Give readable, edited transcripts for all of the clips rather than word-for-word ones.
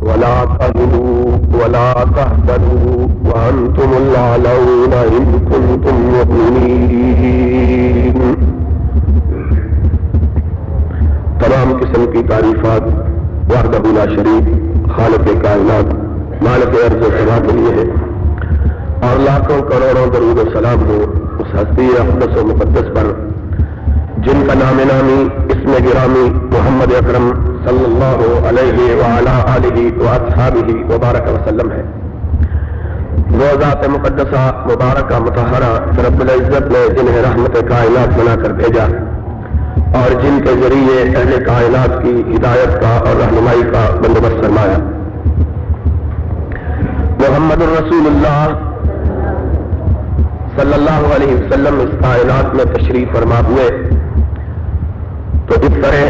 ولا تهنوا ولا تحزنوا وأنتم الأعلون إن كنتم مؤمنين. تمام قسم کی تعریفات وحدہ لا شریک خالق کائنات مالک ارض و سما کے لیے ہے، اور لاکھوں کروڑوں درود و سلام ہو اس ہستی اقدس و مقدس پر جن کا نام نامی اسم گرامی محمد اکرم صلی اللہ علیہ وعلی آلہ واصحابہ وبارک وسلم ہے. وہ ذات مقدسہ مبارکہ مطہرہ رب العزت نے جنہیں رحمت کائنات بنا کر بھیجا اور جن کے ذریعے اہل کائنات کی ہدایت کا اور رہنمائی کا بندوبست فرمایا. محمد الرسول اللہ صلی اللہ علیہ وسلم اس کائنات میں تشریف فرما ہوئے تو اس طرح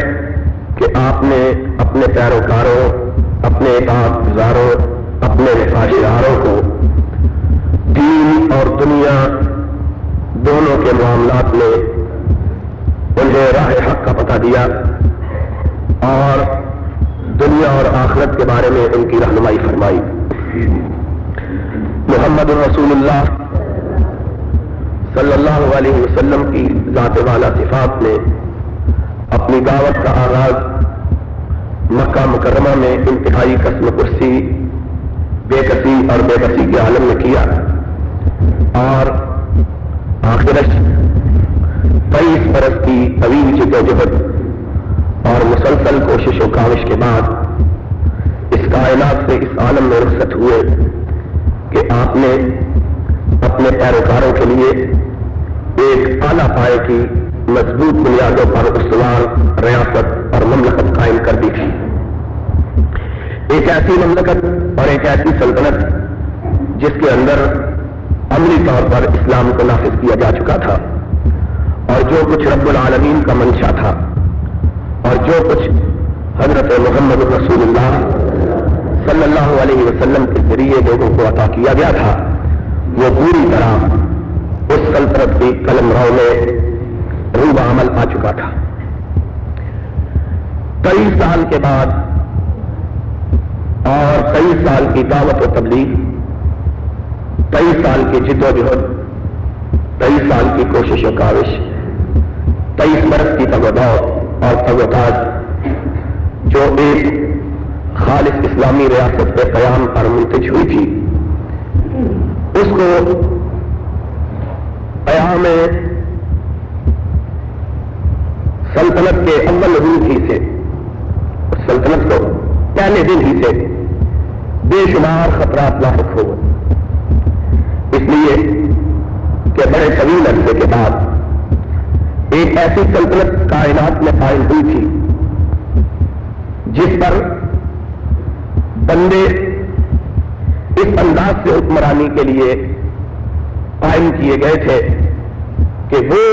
کہ آپ نے اپنے پیروکاروں، اپنے اطاعت گزاروں، اپنے وفاداروں کو دین اور دنیا دونوں کے معاملات میں انہیں راہ حق کا پتہ دیا اور دنیا اور آخرت کے بارے میں ان کی رہنمائی فرمائی. محمد رسول اللہ صلی اللہ علیہ وسلم کی ذات والا صفات میں اپنی دعوت کا آغاز مکہ مکرمہ میں انتہائی قسم کرسی بے کسی اور بے بسی کے عالم میں کیا اور آخرش 23 برس کی طویل جدوجہد اور مسلسل کوشش و کاوش کے بعد اس کائنات سے اس عالم میں رخصت ہوئے کہ آپ نے اپنے پیروکاروں کے لیے ایک اعلیٰ پائے کی مضبوط بنیادوں پر استوار ریاست اور مملکت قائم کر دی تھی. ایک ایسی مملکت اور ایک ایسی سلطنت جس کے اندر عملی طور پر اسلام کو نافذ کیا جا چکا تھا اور جو کچھ رب العالمین کا منشا تھا اور جو کچھ حضرت محمد رسول اللہ صلی اللہ علیہ وسلم کے ذریعے لوگوں کو عطا کیا گیا تھا وہ پوری طرح اس سلطنت کی قلم رو میں روح عمل آ چکا تھا. 23 سال کے بعد اور 23 سال کی دعوت و تبلیغ، 23 سال کی جد و جہد، 23 سال کی کوشش و کاوش، 23 برس کی تگ و دو اور تگ و تاج جو ایک خالص اسلامی ریاست پہ قیام پر منتج ہوئی تھی، اس کو قیام سلطنت کے اول روز ہی سے، سلطنت کو پہلے دن ہی سے بے شمار خطرات لاحق ہو گئے، اس لیے کہ بڑے طویل عرصے کے بعد ایک ایسی سلطنت کائنات میں قائم ہوئی تھی جس پر بندے اس انداز سے حکمرانی کے لیے قائم کیے گئے تھے کہ وہ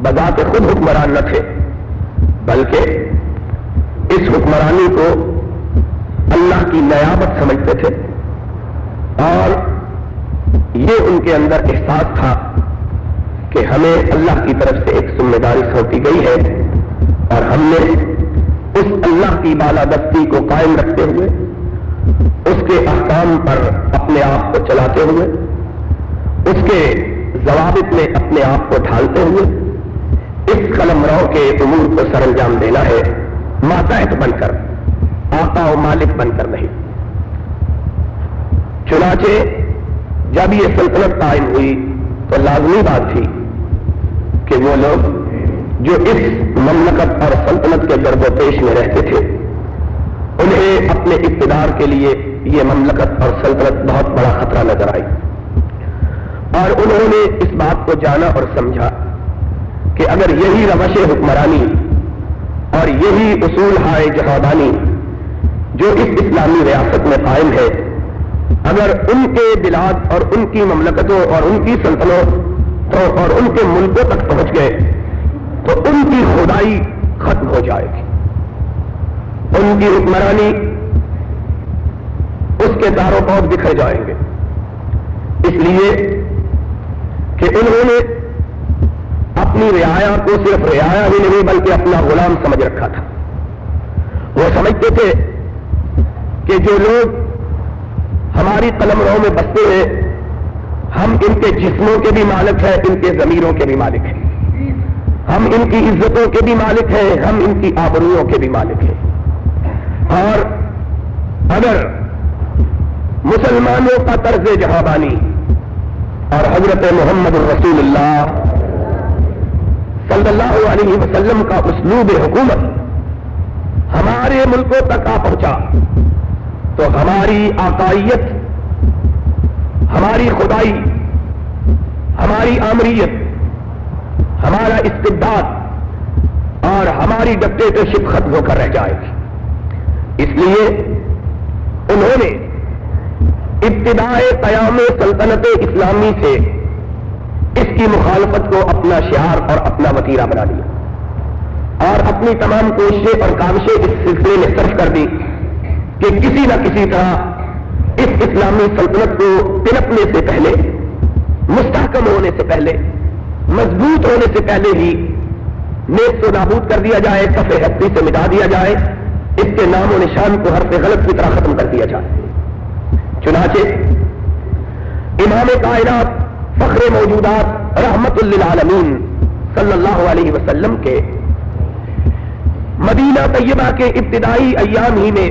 بذات خود حکمران نہ تھے بلکہ اس حکمرانی کو اللہ کی نیابت سمجھتے تھے اور یہ ان کے اندر احساس تھا کہ ہمیں اللہ کی طرف سے ایک ذمہ داری سونپی گئی ہے اور ہم نے اس اللہ کی بالادستی کو قائم رکھتے ہوئے اس کے احکام پر اپنے آپ کو چلاتے ہوئے اس کے ضوابط میں اپنے آپ کو ڈھالتے ہوئے اس قلمرو کے امور کو سر انجام دینا ہے، ماتحت بن کر، آقا و مالک بن کر نہیں. چنانچہ جب یہ سلطنت قائم ہوئی تو لازمی بات تھی کہ وہ لوگ جو اس مملکت اور سلطنت کے گرد و پیش میں رہتے تھے انہیں اپنے اقتدار کے لیے یہ مملکت اور سلطنت بہت بڑا خطرہ نظر آئی اور انہوں نے اس بات کو جانا اور سمجھا کہ اگر یہی روش حکمرانی اور یہی اصول ہائے جہادانی جو اس اسلامی ریاست میں قائم ہے اگر ان کے بلاد اور ان کی مملکتوں اور ان کی سلطنتوں اور ان کے ملکوں تک پہنچ گئے تو ان کی خدائی ختم ہو جائے گی، ان کی حکمرانی اس کے دار و پود بکھر جائیں گے. اس لیے کہ انہوں نے اپنی رعایا کو صرف رعایا ہی نہیں بلکہ اپنا غلام سمجھ رکھا تھا. وہ سمجھتے تھے کہ جو لوگ ہماری قلمرو میں بستے ہیں ہم ان کے جسموں کے بھی مالک ہیں، ان کے ضمیروں کے بھی مالک ہیں، ہم ان کی عزتوں کے بھی مالک ہیں، ہم ان کی آبروؤں کے بھی مالک ہیں. اور اگر مسلمانوں کا طرز جہاں اور حضرت محمد رسول اللہ صلی اللہ علیہ وسلم کا اسلوب حکومت ہمارے ملکوں تک آ پہنچا تو ہماری آقائیت، ہماری خدائی، ہماری آمریت، ہمارا استبداد اور ہماری ڈکٹیٹرشپ ختم ہو کر رہ جائے گی. اس لیے انہوں نے ابتدائے قیام سلطنت اسلامی سے اس کی مخالفت کو اپنا شعار اور اپنا وتیرہ بنا لیا اور اپنی تمام کوششیں اور کاوشیں اس سلسلے میں صرف کر دی کہ کسی نہ کسی طرح اس اسلامی سلطنت کو پنپنے سے پہلے، مستحکم ہونے سے پہلے، مضبوط ہونے سے پہلے ہی نیست و نابود کر دیا جائے، کف ہستی سے مٹا دیا جائے، اس کے نام و نشان کو حرف غلط کی طرح ختم کر دیا جائے. چنانچہ امام کائنات فخر موجودات رحمت للعالمین صلی اللہ علیہ وسلم کے مدینہ طیبہ کے ابتدائی ایام ہی میں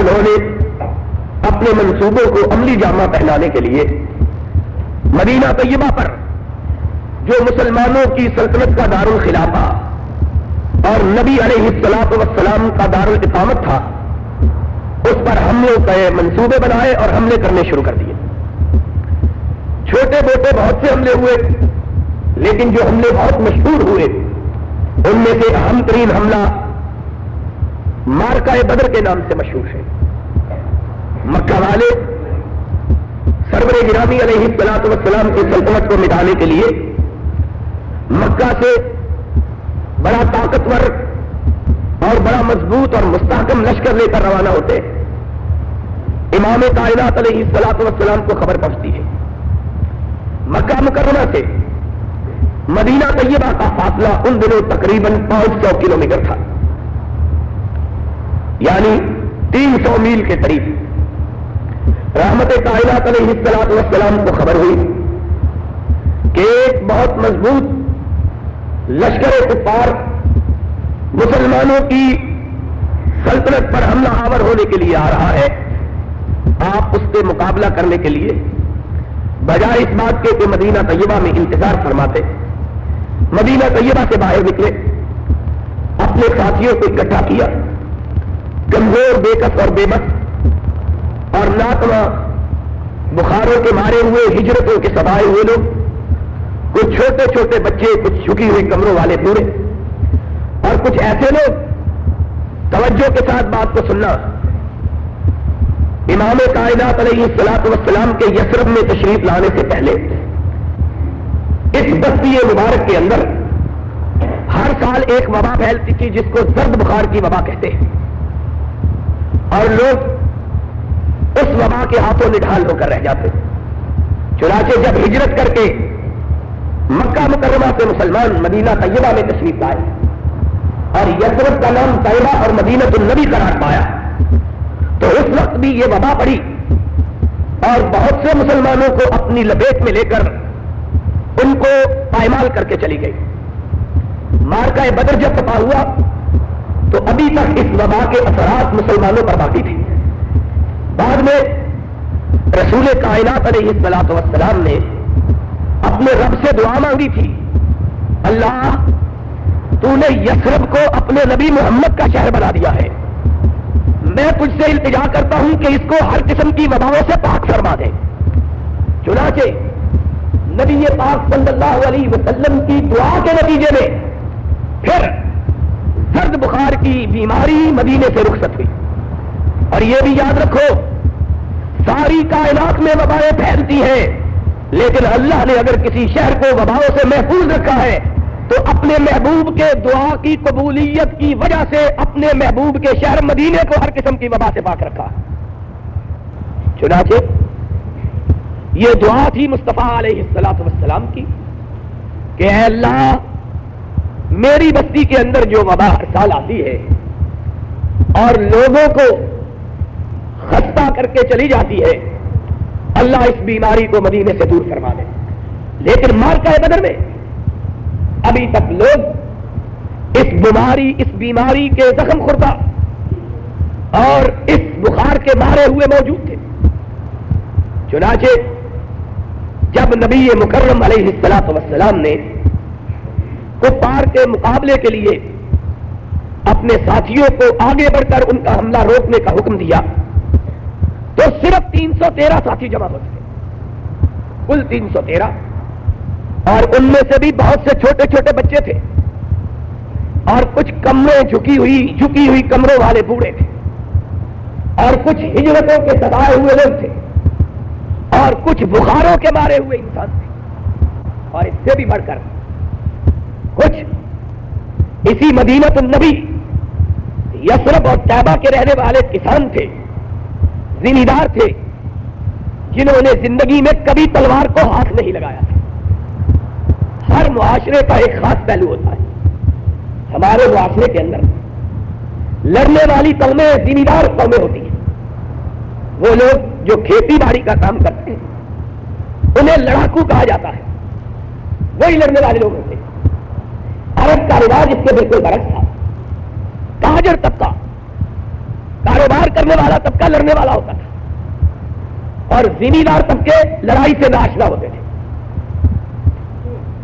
انہوں نے اپنے منصوبوں کو عملی جامہ پہنانے کے لیے مدینہ طیبہ پر جو مسلمانوں کی سلطنت کا دارالخلافہ اور نبی علیہ الصلوۃ والسلام کا دارالاقامت تھا، اس پر حملوں کے منصوبے بنائے اور حملے کرنے شروع کر دیے. چھوٹے موٹے بہت سے حملے ہوئے، لیکن جو حملے بہت مشہور ہوئے ان میں سے اہم ترین حملہ مارکہ بدر کے نام سے مشہور ہے. مکہ والے سرور گرامی علیہ الصلوۃ والسلام کی سلطنت کو مٹانے کے لیے مکہ سے بڑا طاقتور اور بڑا مضبوط اور مستحکم لشکر لے کر روانہ ہوتے. امام کائنات علیہ الصلوۃ والسلام کو خبر پہنچتی ہے مکہ مکرمہ سے مدینہ طیبہ کا فاصلہ ان دنوں تقریباً 500 کلومیٹر تھا، یعنی 300 میل کے قریب. رحمت کائنات علیہ الصلوۃ والسلام کو خبر ہوئی کہ ایک بہت مضبوط لشکر کفار مسلمانوں کی سلطنت پر حملہ آور ہونے کے لیے آ رہا ہے. آپ اس سے مقابلہ کرنے کے لیے بجائے اس بات کے کہ مدینہ طیبہ میں انتظار فرماتے، مدینہ طیبہ سے باہر نکلے، اپنے ساتھیوں کو اکٹھا کیا. کمزور، بے کس اور بے بس اور ناتواں بخاروں کے مارے ہوئے، ہجرتوں کے سبائے ہوئے لوگ، کچھ چھوٹے چھوٹے بچے، کچھ جھکی ہوئی کمروں والے بوڑھے اور کچھ ایسے لوگ توجہ کے ساتھ بات کو سننا. امام کائنات علیہ الصلوۃ والسلام کے یثرب میں تشریف لانے سے پہلے اس بستی مبارک کے اندر ہر سال ایک وبا پھیلتی تھی جس کو زرد بخار کی وبا کہتے ہیں، اور لوگ اس وبا کے ہاتھوں نڈھال ہو کر رہ جاتے. چنانچہ جب ہجرت کر کے مکہ مکرمہ سے مسلمان مدینہ طیبہ میں تشریف لائے اور یثرب کا نام طیبہ اور مدینۃ النبی قرار پایا تو اس وقت بھی یہ وبا پڑی اور بہت سے مسلمانوں کو اپنی لپیٹ میں لے کر ان کو پائمال کر کے چلی گئی. مارکہ بدر جب تپا ہوا تو ابھی تک اس وبا کے اثرات مسلمانوں پر باقی تھے. بعد میں رسول کائنات علیہ الصلوۃ والسلام نے اپنے رب سے دعا مانگی تھی، اللہ تو نے یثرب کو اپنے نبی محمد کا شہر بنا دیا ہے، میں تجھ سے التجا کرتا ہوں کہ اس کو ہر قسم کی وباؤں سے پاک فرما دے. چنانچہ نبی پاک صلی اللہ علیہ وسلم کی دعا کے نتیجے میں پھر زرد بخار کی بیماری مدینے سے رخصت ہوئی. اور یہ بھی یاد رکھو ساری کائنات میں وبائیں پھیلتی ہیں، لیکن اللہ نے اگر کسی شہر کو وباؤں سے محفوظ رکھا ہے تو اپنے محبوب کے دعا کی قبولیت کی وجہ سے اپنے محبوب کے شہر مدینے کو ہر قسم کی وبا سے پاک رکھا. چنانچہ یہ دعا تھی مصطفیٰ علیہ الصلوۃ والسلام کی کہ اے اللہ میری بستی کے اندر جو وبا ہر سال آتی ہے اور لوگوں کو خستہ کر کے چلی جاتی ہے، اللہ اس بیماری کو مدینے سے دور فرما دے۔ لیکن معرکہ بدر میں ابھی تک لوگ اس بیماری کے زخم خوردہ اور اس بخار کے مارے ہوئے موجود تھے۔ چنانچہ جب نبی مکرم علیہ الصلوۃ والسلام نے کفار کے مقابلے کے لیے اپنے ساتھیوں کو آگے بڑھ کر ان کا حملہ روکنے کا حکم دیا تو صرف 313 ساتھی جمع ہو سکے، کل 313، اور ان میں سے بھی بہت سے چھوٹے چھوٹے بچے تھے اور کچھ کمریں جھکی ہوئی کمروں والے بوڑھے تھے اور کچھ ہجرتوں کے سدائے ہوئے لوگ تھے اور کچھ بخاروں کے مارے ہوئے انسان تھے، اور اس سے بھی بڑھ کر کچھ اسی مدینہ النبی یثرب اور طیبہ کے رہنے والے کسان تھے، زمیندار تھے، جنہوں نے زندگی میں کبھی تلوار کو ہاتھ نہیں لگایا تھا۔ ہر معاشرے کا ایک خاص پہلو ہوتا ہے۔ ہمارے معاشرے کے اندر لڑنے والی قومیں زمیندار قومیں ہوتی ہیں، وہ لوگ جو کھیتی باڑی کا کام کرتے ہیں انہیں لڑاکو کہا جاتا ہے، وہی لڑنے والے لوگ ہوتے ہیں۔ عرب کا رواج اس کے بالکل برعکس تھا۔ تاجر طبقہ، کاروبار کرنے والا طبقہ لڑنے والا ہوتا تھا اور زمیندار طبقے لڑائی سے ناشنا ہوتے تھے،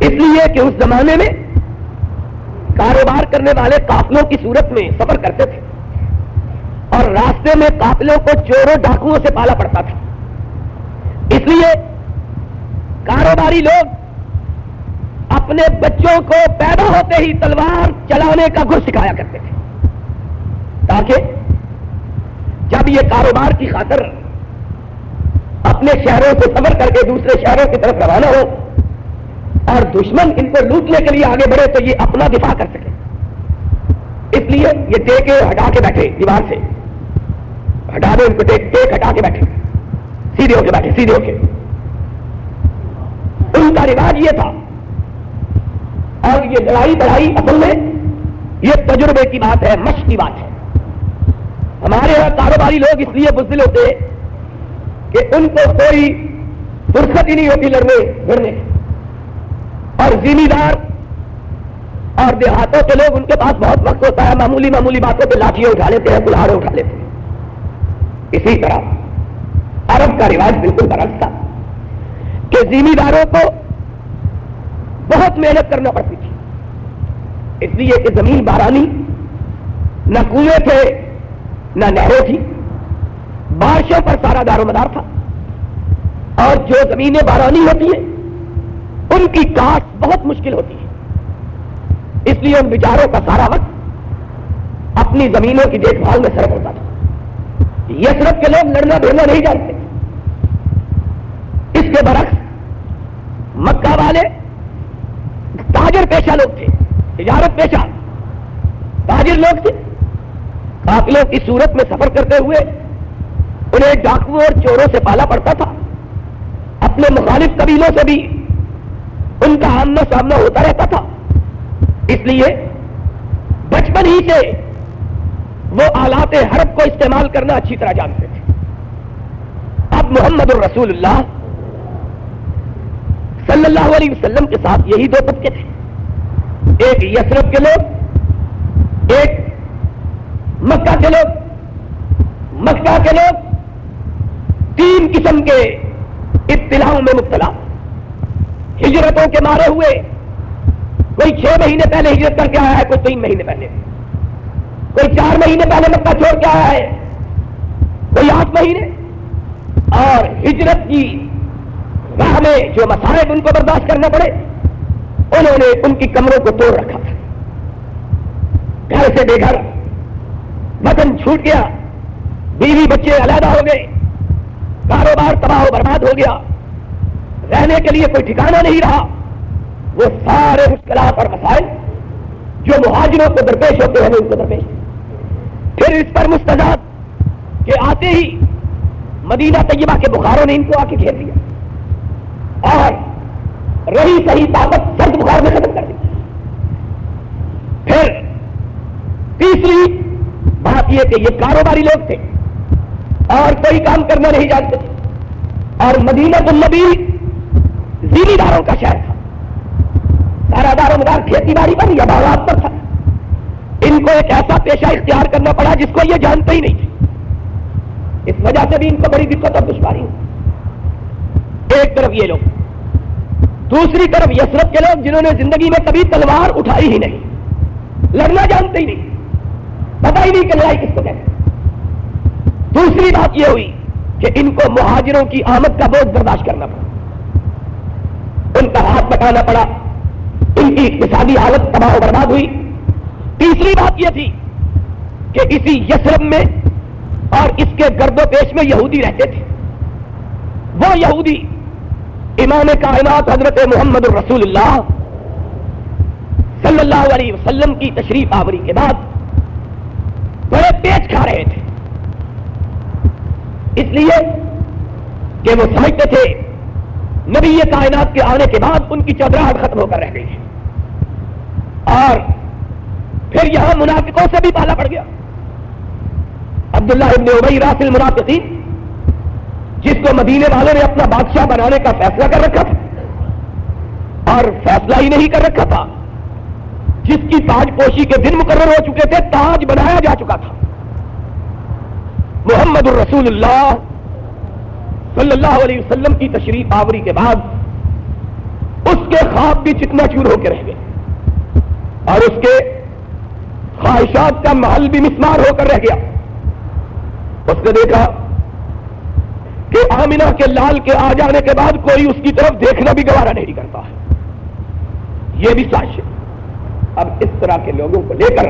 اس لیے کہ اس زمانے میں کاروبار کرنے والے قافلوں کی صورت میں سفر کرتے تھے اور راستے میں قافلوں کو چوروں ڈاکوؤں سے پالا پڑتا تھا، اس لیے کاروباری لوگ اپنے بچوں کو پیدا ہوتے ہی تلوار چلانے کا گر سکھایا کرتے تھے، تاکہ جب یہ کاروبار کی خاطر اپنے شہروں سے سفر کر کے دوسرے شہروں کی طرف روانہ ہو اور دشمن ان کو لوٹنے کے لیے آگے بڑھے تو یہ اپنا دفاع کر سکے۔ اس لیے یہ ٹیک ہٹا کے بیٹھے، دیوار سے ہٹا دے ان کو، ٹیک ہٹا کے بیٹھے، سیدھے ہو کے بیٹھے، سیدھے ہو کے۔ ان کا رواج یہ تھا، اور یہ لڑائی بڑھائی اصل میں یہ تجربے کی بات ہے، مشق کی بات ہے۔ ہمارے یہاں کاروباری لوگ اس لیے بزدل ہوتے کہ ان کو کوئی فرصت ہی نہیں ہوتی لڑنے بھرنے، اور زمیندار اور دیہاتوں کے لوگ ان کے پاس بہت وقت ہوتا ہے، معمولی باتوں پہ لاٹھیاں اٹھا لیتے ہیں، کلہاڑیں اٹھا لیتے ہیں۔ اسی طرح عرب کا رواج بالکل برعکس تھا کہ زمینداروں کو بہت محنت کرنا پڑتی تھی، اس لیے کہ زمین بارانی، نہ کنویں تھے نہ نہریں تھی، بارشوں پر سارا دار و مدار تھا، اور جو زمینیں بارانی ہوتی ہیں ان کی کاشت بہت مشکل ہوتی ہے، اس لیے ان بیچاروں کا سارا وقت اپنی زمینوں کی دیکھ بھال میں صرف ہوتا تھا۔ یثرب کے لوگ لڑنا بھیڑنا نہیں جانتے، اس کے برعکس مکہ والے تاجر پیشہ لوگ تھے، تجارت پیشہ تاجر لوگ تھے۔ قافلوں کی صورت میں سفر کرتے ہوئے انہیں ڈاکوؤں اور چوروں سے پالا پڑتا تھا، اپنے مخالف قبیلوں سے بھی ان کا آمنا سامنا ہوتا رہتا تھا، اس لیے بچپن ہی سے وہ آلات حرب کو استعمال کرنا اچھی طرح جانتے تھے۔ اب محمد الرسول اللہ صلی اللہ علیہ وسلم کے ساتھ یہی دو طبقے تھے، ایک یثرب کے لوگ، ایک مکہ کے لوگ۔ مکہ کے لوگ تین قسم کے ابتلاؤں میں مبتلا، ہجرتوں کے مارے ہوئے، کوئی 6 مہینے پہلے ہجرت کر کے آیا ہے، کوئی 3 مہینے پہلے، کوئی 4 مہینے پہلے مکہ چھوڑ کے آیا ہے، کوئی 8 مہینے، اور ہجرت کی راہ میں جو مصائب ان کو برداشت کرنا پڑے انہوں نے ان کی کمروں کو توڑ رکھا تھا، گھر سے بے گھر، وطن چھوٹ گیا، بیوی بچے علیحدہ ہو گئے، کاروبار تباہ و برباد ہو گیا، رہنے کے لیے کوئی ٹھکانہ نہیں رہا۔ وہ سارے مشکلات اور مسائل جو مہاجروں کو درپیش ہوتے ہیں وہ ان کو درپیش، پھر اس پر مستجاب کہ آتے ہی مدینہ طیبہ کے بخاروں نے ان کو آ کے گھیر لیا اور رہی صحیح طاقت سرد بخار میں ختم کر دی۔ پھر تیسری بات یہ کہ یہ کاروباری لوگ تھے، اور کوئی کام کرنا نہیں جانتے تھے. اور مدینہ النبی زمینداروں کا شہر تھا. سارا دار و مدار کھیتی باڑی پر یا باغات پر تھا. ان کو ایک ایسا پیشہ اختیار کرنا پڑا جس کو یہ جانتے ہی نہیں تھے. اس وجہ سے بھی ان کو بڑی دقت اور دشواری ہوئی. ایک طرف یہ لوگ, دوسری طرف یثرب کے لوگ جنہوں نے زندگی میں کبھی تلوار اٹھائی ہی نہیں, لڑنا جانتے ہی نہیں, پتہ ہی نہیں کہ لڑائی کس کو کہتے ہیں. دوسری بات یہ ہوئی کہ ان کو مہاجروں کی آمد کا بوجھ برداشت کرنا پڑا, ان کا ہاتھ بٹانا پڑا, ان کی اقتصادی حالت تباہ و برباد ہوئی. تیسری بات یہ تھی کہ اسی یثرب میں اور اس کے گرد و پیش میں یہودی رہتے تھے. وہ یہودی امام کائنات حضرت محمد الرسول اللہ صلی اللہ علیہ وسلم کی تشریف آوری کے بعد بڑے پیچ کھا رہے تھے, اس لیے کہ وہ سمجھتے تھے نبی کائنات کے آنے کے بعد ان کی چودراہٹ ختم ہو کر رہ گئی ہے. اور پھر یہاں منافقوں سے بھی پالا پڑ گیا. عبداللہ ابن ابی راس المنافقین, جس کو مدینے والوں نے اپنا بادشاہ بنانے کا فیصلہ کر رکھا تھا, اور فیصلہ ہی نہیں کر رکھا تھا, جس کی تاج پوشی کے دن مقرر ہو چکے تھے, تاج بنایا جا چکا تھا. محمد الرسول اللہ صلی اللہ علیہ وسلم کی تشریف آوری کے بعد اس کے خواب بھی چکنا چور ہو کے رہ گئے, اور اس کے خواہشات کا محل بھی مسمار ہو کر رہ گیا. اس نے دیکھا کہ آمنہ کے لال کے آ جانے کے بعد کوئی اس کی طرف دیکھنا بھی گوارا نہیں کرتا ہے. یہ بھی سازش ہے. اب اس طرح کے لوگوں کو لے کر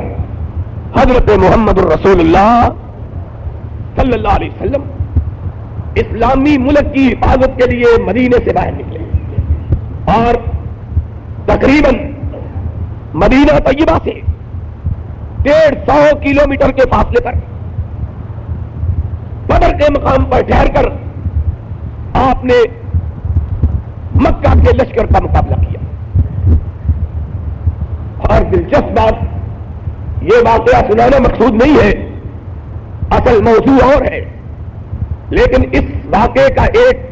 حضرت محمد الرسول اللہ صلی اللہ علیہ وسلم اسلامی ملک کی حفاظت کے لیے مدینے سے باہر نکلے, اور تقریباً مدینہ طیبہ سے 150 کلومیٹر کے فاصلے پر بدر کے مقام پر ٹھہر کر آپ نے مکہ کے لشکر کا مقابلہ کیا. اور دلچسپ بات, یہ واقعہ سنانا مقصود نہیں ہے, اصل موضوع اور ہے, لیکن اس واقعے کا ایک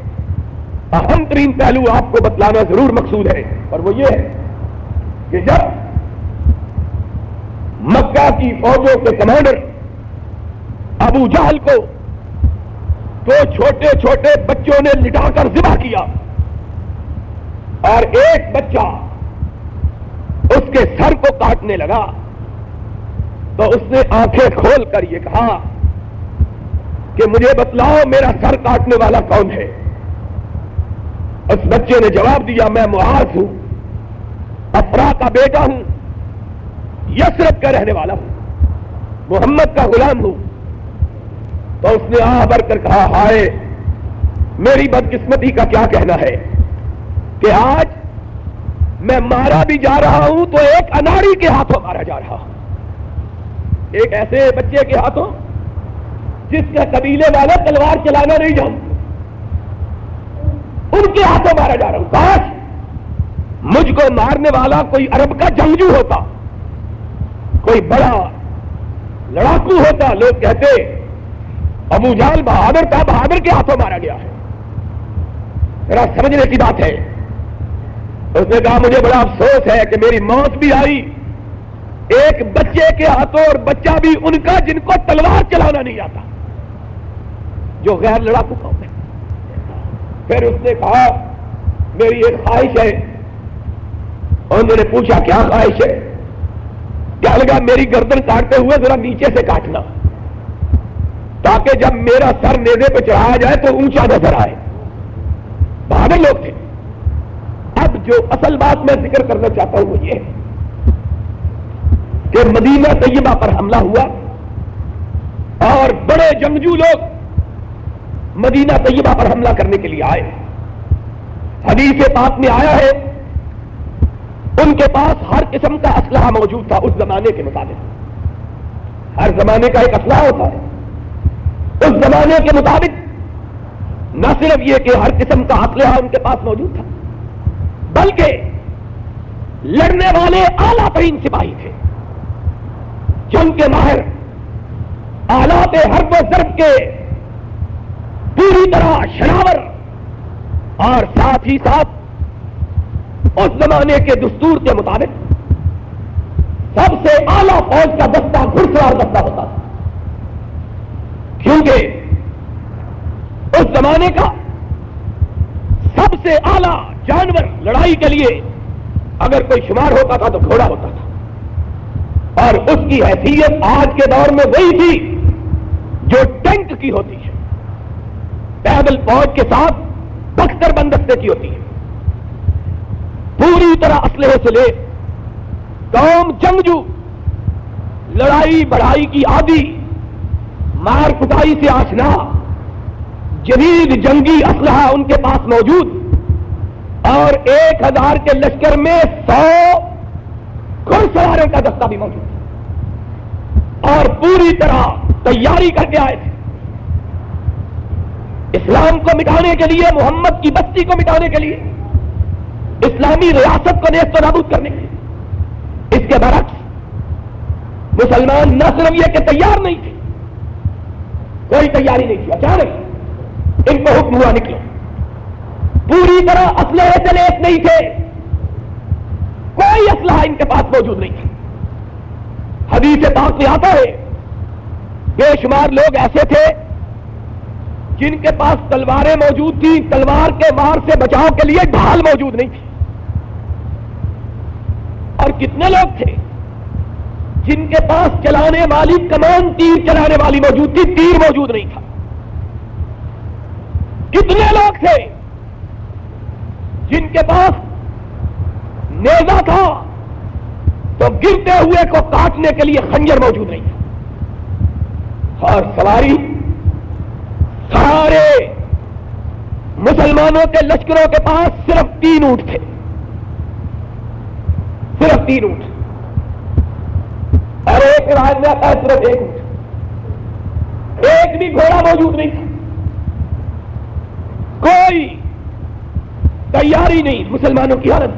اہم ترین پہلو آپ کو بتلانا ضرور مقصود ہے, اور وہ یہ ہے کہ جب مکہ کی فوجوں کے کمانڈر ابو جہل کو دو چھوٹے چھوٹے بچوں نے لٹا کر ذبح کیا, اور ایک بچہ اس کے سر کو کاٹنے لگا, تو اس نے آنکھیں کھول کر یہ کہا کہ مجھے بتلاؤ میرا سر کاٹنے والا کون ہے. اس بچے نے جواب دیا, میں معاذ ہوں, افرا کا بیٹا ہوں, یثرب کا رہنے والا ہوں, محمد کا غلام ہوں. تو اس نے آہ بھر کر کہا, ہائے میری بدقسمتی کا کیا کہنا ہے کہ آج میں مارا بھی جا رہا ہوں تو ایک اناڑی کے ہاتھوں مارا جا رہا ہوں, ایک ایسے بچے کے ہاتھوں جس کے قبیلے والے تلوار چلانا نہیں جانتے, ان کے ہاتھوں مارا جا رہا ہوں. کاش مجھ کو مارنے والا کوئی عرب کا جنگجو ہوتا, کوئی بڑا لڑاکو ہوتا. لوگ کہتے ابو جہل بہادر تھا, بہادر کے ہاتھوں مارا گیا ہے. ذرا سمجھنے کی بات ہے. اس نے کہا مجھے بڑا افسوس ہے کہ میری موت بھی آئی ایک بچے کے ہاتھوں, اور بچہ بھی ان کا جن کو تلوار چلانا نہیں آتا, جو غیر لڑاکو قوم ہے. پھر اس نے کہا میری ایک خواہش ہے. انہوں نے پوچھا کیا خواہش ہے؟ کیا لگا میری گردن کاٹتے ہوئے ذرا نیچے سے کاٹنا, تاکہ جب میرا سر نیزے پہ چڑھایا جائے تو اونچا نظر آئے. بہادر لوگ تھے. اب جو اصل بات میں ذکر کرنا چاہتا ہوں وہ یہ ہے کہ مدینہ طیبہ پر حملہ ہوا, اور بڑے جنگجو لوگ مدینہ طیبہ پر حملہ کرنے کے لیے آئے. حدیث پاک میں آیا ہے ان کے پاس ہر قسم کا اسلحہ موجود تھا. اس زمانے کے مطابق ہر زمانے کا ایک اسلحہ ہوتا ہے. اس زمانے کے مطابق نہ صرف یہ کہ ہر قسم کا اسلحہ ان کے پاس موجود تھا, بلکہ لڑنے والے اعلیٰ ترین سپاہی تھے, جنگ کے ماہر, آلات حرب و ضرب کے پوری طرح شناور اور ساتھ ہی ساتھ اس زمانے کے دستور کے مطابق سب سے اعلیٰ فوج کا دستہ گھڑ سوار دستہ ہوتا تھا، کیونکہ اس زمانے کا سب سے اعلیٰ جانور لڑائی کے لیے اگر کوئی شمار ہوتا تھا تو گھوڑا ہوتا تھا، اور اس کی حیثیت آج کے دور میں وہی تھی جو ٹینک کی ہوتی ہے، پیدل فوج کے ساتھ بختر بندستے کی ہوتی ہے، پوری طرح اسلحے سے لے قوم جنگجو، لڑائی بڑھائی کی عادی، مار کٹائی سے آشنا، جدید جنگی اسلحہ ان کے پاس موجود، اور 1000 کے لشکر میں 100 گھڑ سواروں کا دستہ بھی موجود تھا، اور پوری طرح تیاری کر کے آئے تھے اسلام کو مٹانے کے لیے، محمد کی بستی کو مٹانے کے لیے، اسلامی ریاست کو نیست و نابود کرنے کے لیے۔ اس کے برعکس مسلمان نہ صرف یہ کہ تیار نہیں تھے، کوئی تیاری نہیں تھی، اچانک ان کو حکم ہوا نکلو، پوری طرح اسلحے سے لیس نہیں تھے، کوئی اسلحہ ان کے پاس موجود نہیں تھا۔ حدیث پاک میں آتا ہے بے شمار لوگ ایسے تھے جن کے پاس تلواریں موجود تھیں، تلوار کے مار سے بچاؤ کے لیے ڈھال موجود نہیں تھی، اور کتنے لوگ تھے جن کے پاس چلانے والی کمان تیر چلانے والی موجود تھی، تیر موجود نہیں تھا، کتنے لوگ تھے جن کے پاس نیزہ تھا تو گرتے ہوئے کو کاٹنے کے لیے خنجر موجود نہیں تھا، اور سواری سارے مسلمانوں کے لشکروں کے پاس صرف 3 اونٹ تھے، صرف 3 اونٹ، اور ایک روایت میں آتا ہے صرف 1 اونٹ، ایک بھی گھوڑا موجود نہیں تھا، کوئی تیاری نہیں۔ مسلمانوں کی حالت،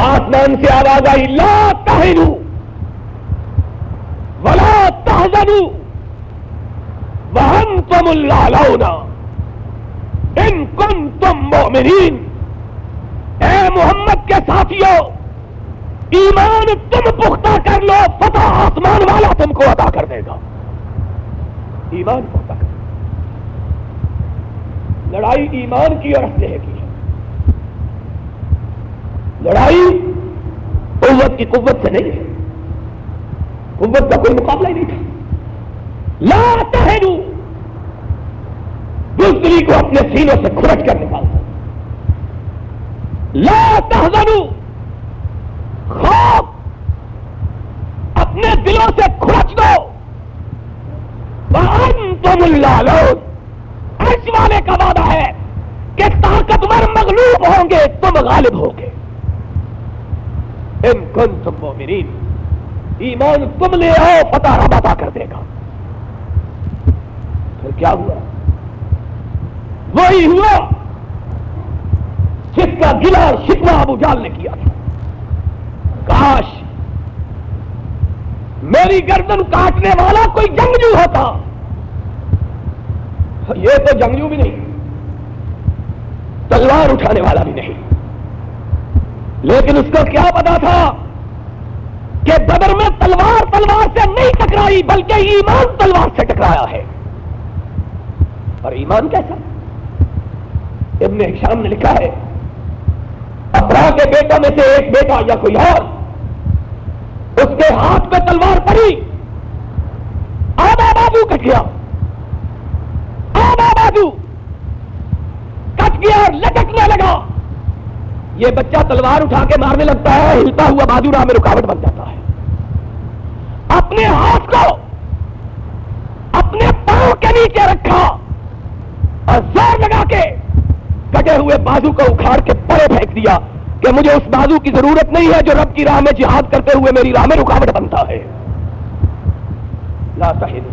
آسمان سے آواز آئی لا تہنوا ولا تحزنوا وانتم الاعلون ان کنتم مؤمنین۔ اے محمد کے ساتھیوں، ایمان تم پختہ کر لو، فتح آسمان والا تم کو عطا کر دے گا۔ ایمان پختہ کر، لڑائی ایمان کی اور اسلحے کی ہے، لڑائی قوت کی قوت سے نہیں ہے، قوت کا کوئی مقابلہ ہی نہیں تھا۔ لا تہنوا، دوسری کو اپنے سینوں سے کھرچ کر نکالتا، لا تحزنوا، خوف اپنے دلوں سے کھرچ دو، وانتم الاعلون، عرش والے کا وعدہ ہے کہ طاقتور مغلوب ہوں گے، تم غالب ہوگے۔ ان کنتم مؤمنین، ایمان تم لے آؤ، فتح رب عطا کر دے گا۔ پھر کیا ہوا؟ وہی ہوا جس کا گلہ اور شکوہ ابو جہل نے کیا تھا، کاش میری گردن کاٹنے والا کوئی جنگجو ہوتا۔ یہ تو جنگجو بھی نہیں، تلوار اٹھانے والا بھی نہیں، لیکن اس کو کیا پتا تھا کہ بدر میں تلوار سے نہیں ٹکرائی بلکہ ایمان تلوار سے ٹکرایا ہے۔ اور ایمان کیسا؟ ابن ہشام نے لکھا ہے افرا کے بیٹوں میں سے ایک بیٹا یا کوئی اور، اس کے ہاتھ پہ تلوار پڑی، آدھا بازو کٹ گیا، آدھا بازو کٹ گیا اور لٹکنے لگا۔ یہ بچہ تلوار اٹھا کے مارنے لگتا ہے، ہلتا ہوا بازو راہ میں رکاوٹ بن جاتا ہے، اپنے ہاتھ کو اپنے پاؤں کے نیچے رکھا اور زور لگا کے کٹے ہوئے بازو کو اکھاڑ کے پرے پھینک دیا کہ مجھے اس بازو کی ضرورت نہیں ہے جو رب کی راہ میں جہاد کرتے ہوئے میری راہ میں رکاوٹ بنتا ہے۔ لا تہنوا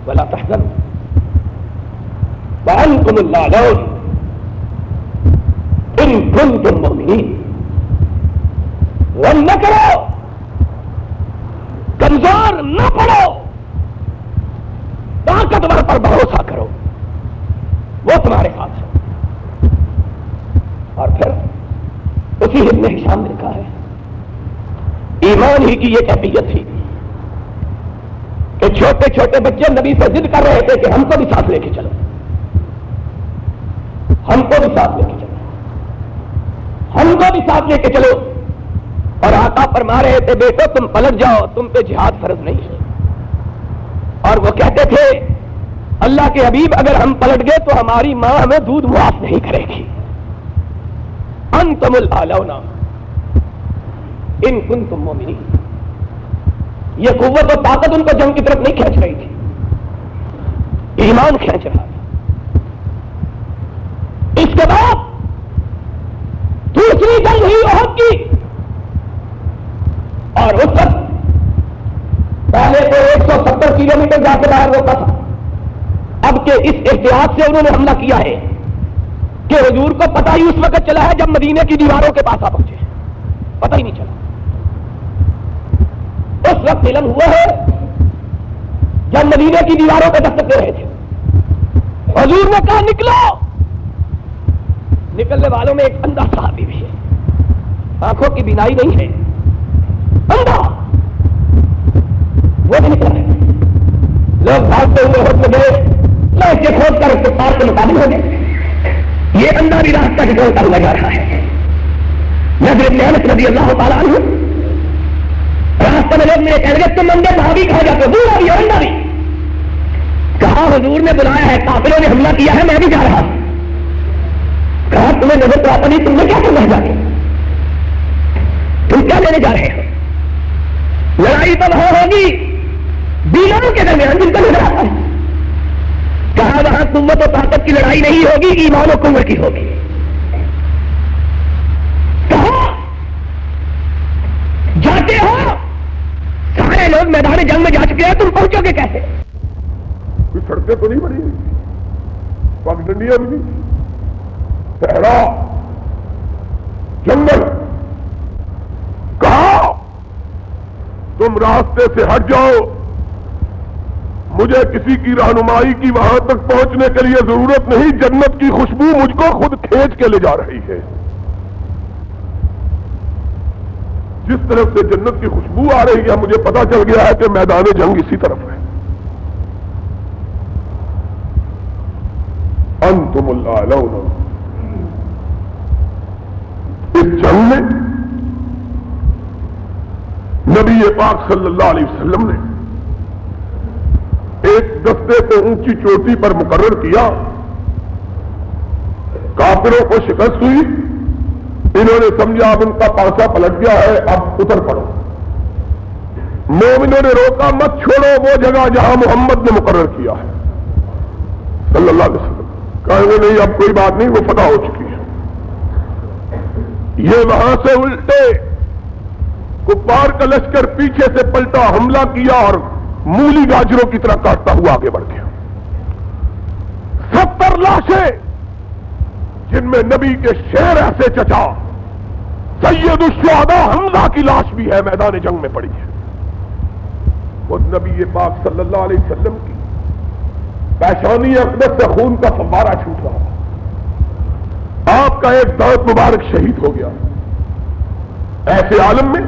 ولا تحزنوا وانتم الاعلون ان کنتم مؤمنین۔ غم نہ کرو، کمزور نہ پڑو، طاقت طاقتور پر بھروسہ کرو، وہ تمہارے ساتھ ہے۔ اور پھر اسی ابن ہشام نے کہا ہے ایمان ہی کی یہ کیفیت تھی کہ چھوٹے چھوٹے بچے نبی سے ضد کر رہے تھے کہ ہم کو بھی ساتھ لے کے چلو، ہم کو بھی ساتھ لے کے چلو، ہم کو بھی ساتھ لے کے چلو، اور آقا فرما رہے تھے بیٹو تم پلٹ جاؤ، تم پہ جہاد فرض نہیں ہے۔ اور وہ کہتے تھے اللہ کے حبیب اگر ہم پلٹ گئے تو ہماری ماں ہمیں دودھ معاف نہیں کرے گی۔ انتم الاعلون ان کنتم مؤمنین، یہ قوت و طاقت ان کو جنگ کی طرف نہیں کھینچ رہی تھی، ایمان کھینچ رہا تھا۔ اس کے بعد دوسری جنگ ہوئی احد کی، اور اس وقت پہلے تو 170 کلومیٹر جا کے باہر روکا تھا، اب کہ اس احتیاط سے انہوں نے حملہ کیا ہے کہ حضور کو پتہ ہی اس وقت چلا ہے جب مدینے کی دیواروں کے پاس آ پہنچے، پتہ ہی نہیں چلا۔ اس وقت علم ہوا ہے جب مدینے کی دیواروں پہ دستک دے رہے تھے، حضور نے کہا نکلو۔ نکلنے والوں میں ایک اندھا صحابی بھی ہے، آنکھوں کی بینائی نہیں ہے، اندھا، وہ بھی نکل رہے ہیں۔ لوگ بھاگتے ہوئے ہوتے گئے، لوگ کے کھود کر اس کے پاس کے مقابل ہو گئے، یہ اندھا بھی راستہ ڈھونڈتا ہوا جا رہا ہے۔ نضر بن انس رضی اللہ تعالیٰ عنہ راستہ میں لوگ میرے کہہ لگے تم اندھے بھاگی کہا جاتے ہو، بوڑھا بھی اور اندھا بھی۔ کہا حضور نے بلایا ہے، کافروں نے حملہ کیا ہے، میں بھی جا رہا ہوں۔ کہا تمہیں نظر تو آتا نہیں، تم نے کیا کرنا ہے جا کے، تم کیا لینے جا رہے ہو؟ لڑائی تو وہاں ہوگی بیلوں کے درمیان جن کا نظر آتا ہے۔ کہا وہاں قوت و طاقت کی لڑائی نہیں ہوگی، ایمان و قوت کی ہوگی۔ کہا جاتے ہو، سارے لوگ میدان جنگ میں جا چکے ہیں، تم پہنچو گے کیسے؟ کوئی سڑکیں تو نہیں بنی، پگڈنڈیاں بھی نہیں، صحرا، جنگل۔ کہا تم راستے سے ہٹ جاؤ، مجھے کسی کی رہنمائی کی وہاں تک پہنچنے کے لیے ضرورت نہیں، جنت کی خوشبو مجھ کو خود کھینچ کے لے جا رہی ہے۔ جس طرف سے جنت کی خوشبو آ رہی ہے مجھے پتا چل گیا ہے کہ میدان جنگ اسی طرف ہے۔ انتم الاعلون، اس جنگ میں نبی پاک صلی اللہ علیہ وسلم نے ایک دستے کو اونچی چوٹی پر مقرر کیا، کافروں کو شکست ہوئی، انہوں نے سمجھا اب ان کا پانسا پلٹ گیا ہے، اب اتر پڑو۔ مومنوں نے روکا مت چھوڑو وہ جگہ جہاں محمد نے مقرر کیا ہے صلی اللہ علیہ وسلم۔ کہیں گے نہیں اب کوئی بات نہیں، وہ فتح ہو چکی ہے۔ یہ وہاں سے الٹے کفار کا لشکر پیچھے سے پلٹا، حملہ کیا اور مولی گاجروں کی طرح کاٹتا ہوا آگے بڑھ گیا۔ 70 لاشیں جن میں نبی کے شیر ایسے چچا سید الشہداء حمزہ کی لاش بھی ہے، میدان جنگ میں پڑی ہے۔ وہ نبی پاک صلی اللہ علیہ وسلم کی پیشانی اقدس سے خون کا فوارہ چھوٹ رہا تھا، آپ کا ایک دانت مبارک شہید ہو گیا۔ ایسے عالم میں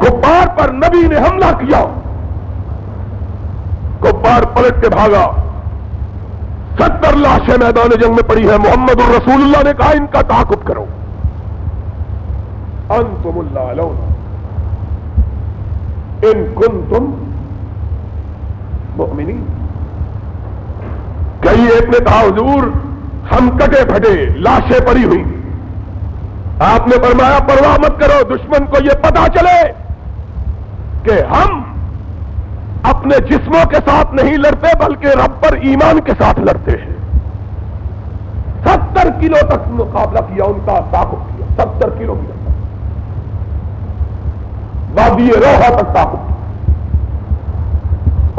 کفار پر نبی نے حملہ کیا، کفار پلٹ کے بھاگا، 70 لاشیں میدان جنگ میں پڑی ہے۔ محمد الرسول اللہ نے کہا ان کا تعاقب کرو۔ انتم الاعلون ان کنتم مؤمنین۔ کئی ایک نے کہا حضور ہم کٹے پھٹے، لاشیں پڑی ہوئی۔ آپ نے فرمایا پرواہ مت کرو، دشمن کو یہ پتا چلے کہ ہم اپنے جسموں کے ساتھ نہیں لڑتے بلکہ رب پر ایمان کے ساتھ لڑتے ہیں۔ 70 کلو تک مقابلہ کیا، ان کا تعاقب کیا، 70 کلو میٹر تک، وادی روحا تک تعاقب کیا،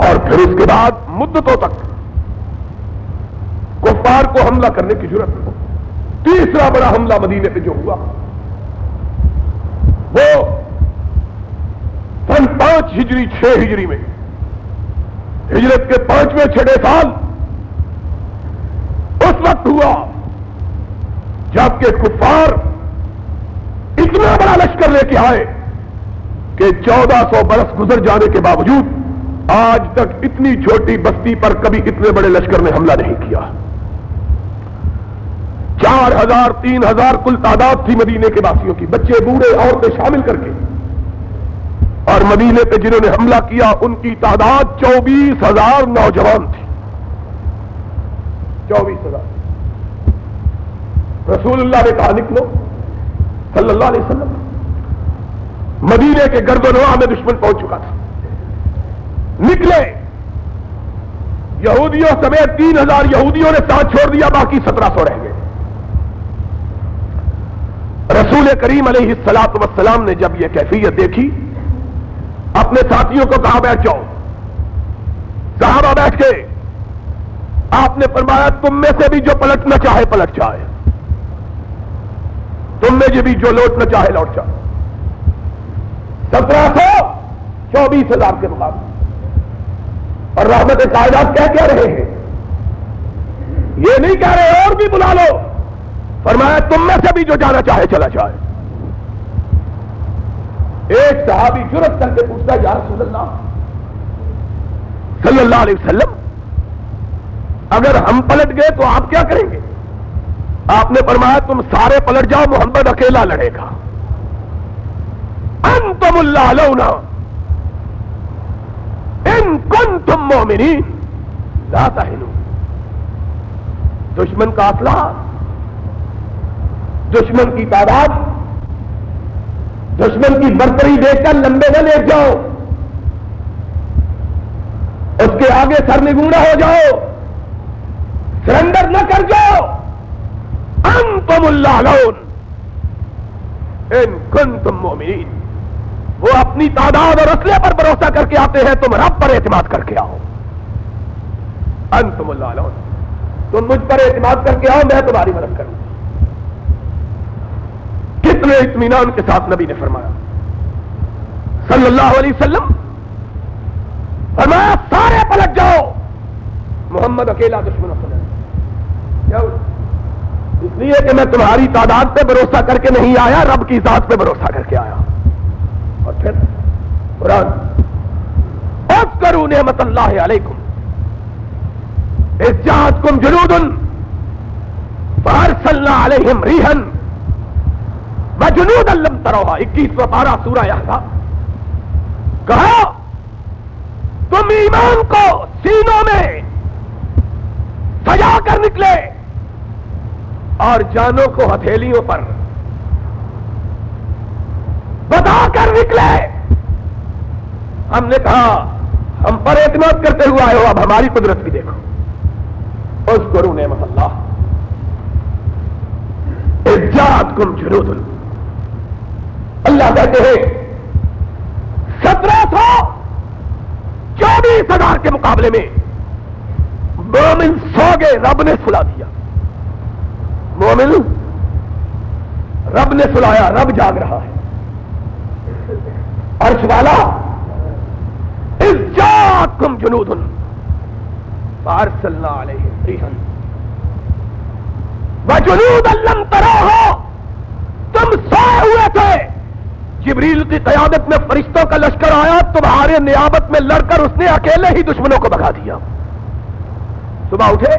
اور پھر اس کے بعد مدتوں تک کفار کو حملہ کرنے کی ضرورت نہیں۔ تیسرا بڑا حملہ مدینے پہ جو ہوا وہ سن 5 ہجری 6 ہجری میں ہجرت کے 5ویں 6 سال اس وقت ہوا جبکہ کفار اتنا بڑا لشکر لے کے آئے کہ 1400 برس گزر جانے کے باوجود آج تک اتنی چھوٹی بستی پر کبھی اتنے بڑے لشکر نے حملہ نہیں کیا. 4000 3000 کل تعداد تھی مدینے کے واسیوں کی, بچے بوڑھے عورتیں شامل کر کے, اور مدینے پہ جنہوں نے حملہ کیا ان کی تعداد 24000 نوجوان تھی. 24000. رسول اللہ نے کہا نکلو صلی اللہ علیہ وسلم. مدینے کے گرد و نواح میں دشمن پہنچ چکا تھا. نکلے, یہودیوں سمیت 3000 یہودیوں نے ساتھ چھوڑ دیا, باقی 1700 رہ گئے. رسول کریم علیہ الصلوۃ والسلام نے جب یہ کیفیت دیکھی اپنے ساتھیوں کو کہا بیٹھ جاؤ. صحابہ بیٹھ گئے. آپ نے فرمایا تم میں سے بھی جو پلٹنا چاہے پلٹ جائے, تم میں سے بھی جو لوٹنا چاہے لوٹ جائے. 1700 24,000 کے مقابلے. اور رحمت کائنات کیا رہے ہیں, یہ نہیں کہہ رہے اور بھی بلا لو. فرمایا تم میں سے بھی جو جانا چاہے چلا جائے. ایک صحابی جرأت کر کے پوچھتا ہے یا رسول اللہ صلی اللہ علیہ وسلم اگر ہم پلٹ گئے تو آپ کیا کریں گے؟ آپ نے فرمایا تم سارے پلٹ جاؤ, محمد اکیلا لڑے گا. انتم الاعلون ان کنتم مؤمنین لا تہنوا. دشمن کا اسلحہ, دشمن کی تعداد, دشمن کی برتری دیکھ کر لمبے نہ لے جاؤ, اس کے آگے سر نگوڑا ہو جاؤ, سرنڈر نہ کر جاؤ. انتم الاعلون ان کنتم مؤمنین. وہ اپنی تعداد اور اسلحے پر بھروسہ کر کے آتے ہیں, تم رب پر اعتماد کر کے آؤ. انتم الاعلون, تم مجھ پر اعتماد کر کے آؤ, میں تمہاری مدد کروں. کتنے اطمینان کے ساتھ نبی نے فرمایا صلی اللہ علیہ وسلم, فرمایا سارے پلٹ جاؤ, محمد اکیلا دشمنوں سے لڑے. اس لیے کہ میں تمہاری تعداد پہ بھروسہ کر کے نہیں آیا, رب کی ذات پہ بھروسہ کر کے آیا. اور پھر قرآن اذکروا نعمت اللہ علیکم اذ جاءتکم جنود فارسلنا علیہم ریحا وجنودا لم تروها. 21واں پارہ سورہ احزاب. کہا تم ایمان کو سینوں میں سجا کر نکلے اور جانوں کو ہتھیلیوں پر بتا کر نکلے. ہم نے کہا ہم پر اعتماد کرتے ہوئے آئے ہو, اب ہماری قدرت بھی دیکھو. اذکروا نعمت اللہ اذ جاءتکم جنود. اللہ کہتے ہیں 1724,000 کے مقابلے میں مومن سو گئے, رب نے سلا دیا. مومن رب نے سلایا, رب جاگ رہا ہے. عرش والا اذ جاءتکم جنود فارسلنا علیہم ریحا وجنودا لم تروها. تم سوئے ہوئے تھے, جبریل کی قیادت میں فرشتوں کا لشکر آیا, تمہارے نیابت میں لڑ کر اس نے اکیلے ہی دشمنوں کو بھگا دیا. صبح اٹھے,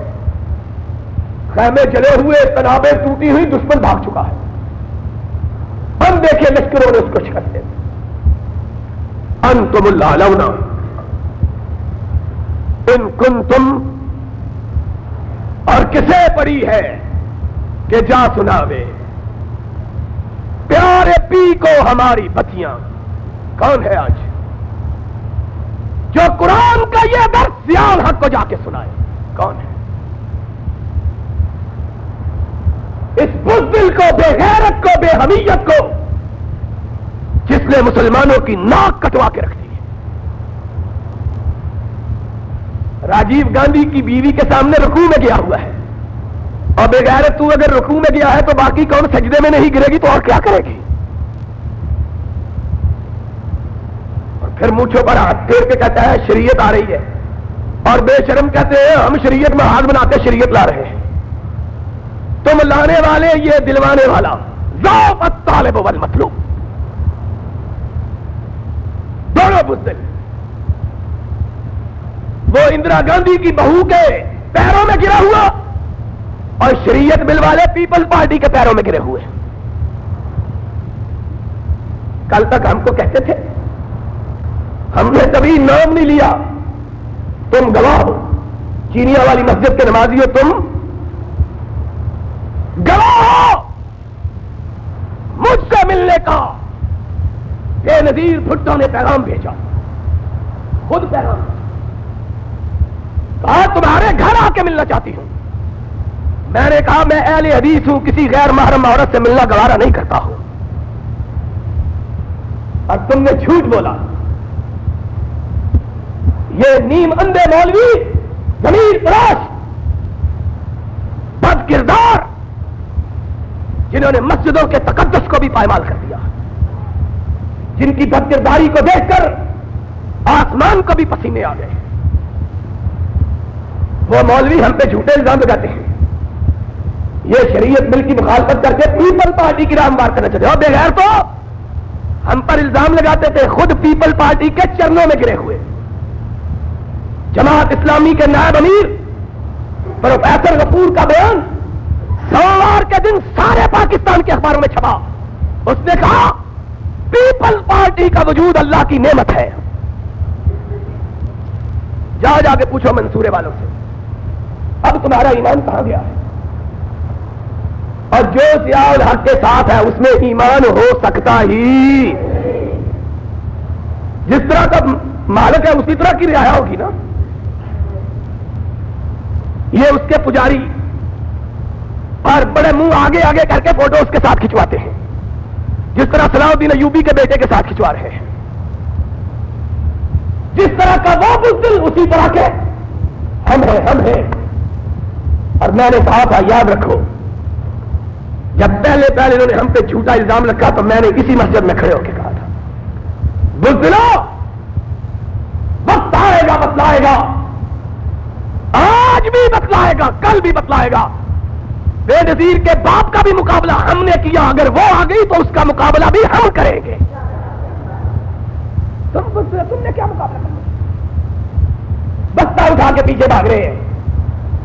خیمے جلے ہوئے, تنابیں ٹوٹی ہوئی, دشمن بھاگ چکا ہے. ہم دیکھے لشکروں نے اس کو شکست دے. انتم الاعلون ان کنتم. اور کسے پڑی ہے کہ جا سناوے پیارے پی کو ہماری بتیاں. کون ہے آج جو قرآن کا یہ درس ضیاء الحق کو جا کے سنائے؟ کون ہے؟ اس بزدل کو, بے غیرت کو, بے حمیت کو, جس نے مسلمانوں کی ناک کٹوا کے رکھ دی. راجیو گاندھی کی بیوی کے سامنے رکوع میں گیا ہوا ہے, اور بے غیرت تو اگر رکوع میں گیا ہے تو باقی کون سجدے میں نہیں گرے گی تو اور کیا کرے گی؟ اور پھر مونچھوں پر ہاتھ پھیر کے کہتا ہے شریعت آ رہی ہے. اور بے شرم کہتے ہیں ہم شریعت میں ہاتھ بنا کے شریعت لا رہے ہیں. تم لانے والے یہ دلوانے والا ذوق الطالب والمطلوب دونوں بزدل. وہ اندرا گاندھی کی بہو کے پیروں میں گرا ہوا اور شریعت بل والے پیپل پارٹی کے پیروں میں گرے ہوئے. کل تک ہم کو کہتے تھے ہم نے کبھی نام نہیں لیا, تم گواہ ہو, چینیا والی مسجد کے نمازی ہو, تم گواہ ہو مجھ سے ملنے کا. بے نظیر بھٹو نے پیغام بھیجا, خود پیغام کہا تمہارے گھر آ کے ملنا چاہتی ہوں. میں نے کہا میں اہل حدیث ہوں, کسی غیر محرم عورت سے ملنا گوارا نہیں کرتا ہوں. اور تم نے جھوٹ بولا. یہ نیم اندھے مولوی, ضمیر تراش, بد کردار, جنہوں نے مسجدوں کے تقدس کو بھی پائمال کر دیا, جن کی بد کرداری کو دیکھ کر آسمان کو بھی پسینے آ گئے. وہ مولوی ہم پہ جھوٹے الزام لگاتے ہیں, یہ شریعت بل کی مخالفت کر کے پیپل پارٹی کی راہ ہموار کرنا چاہتے ہیں. اور بغیر تو ہم پر الزام لگاتے تھے خود پیپل پارٹی کے چرنوں میں گرے ہوئے. جماعت اسلامی کے نائب امیر پروفیسر غفور کا بیان سوموار کے دن سارے پاکستان کے اخباروں میں چھپا. اس نے کہا پیپل پارٹی کا وجود اللہ کی نعمت ہے. جا کے پوچھو منصورے والوں سے اب تمہارا ایمان کہاں گیا ہے؟ اور جو ضیاء الحق کے ساتھ ہے اس میں ایمان ہو سکتا ہی. جس طرح کا مالک ہے اسی طرح کی رعایا ہوگی نا. یہ اس کے پجاری اور بڑے منہ آگے آگے کر کے فوٹو اس کے ساتھ کھنچواتے ہیں, جس طرح صلاح الدین ایوبی کے بیٹے کے ساتھ کھنچوا رہے ہیں. جس طرح کا وہ بزدل اسی طرح کے ہم ہیں. اور میں نے کہا تھا یاد رکھو, جب پہلے انہوں نے ہم پہ جھوٹا الزام لگا تو میں نے اسی مسجد میں کھڑے ہو کے کہا تھا بزدلو وقت آئے گا بتلائے گا, آج بھی بتلائے گا, کل بھی بتلائے گا. بے نظیر کے باپ کا بھی مقابلہ ہم نے کیا, اگر وہ آ گئی تو اس کا مقابلہ بھی ہم کریں گے. تم نے کیا مقابلہ کرنا؟ بستہ اٹھا کے پیچھے بھاگ رہے ہیں,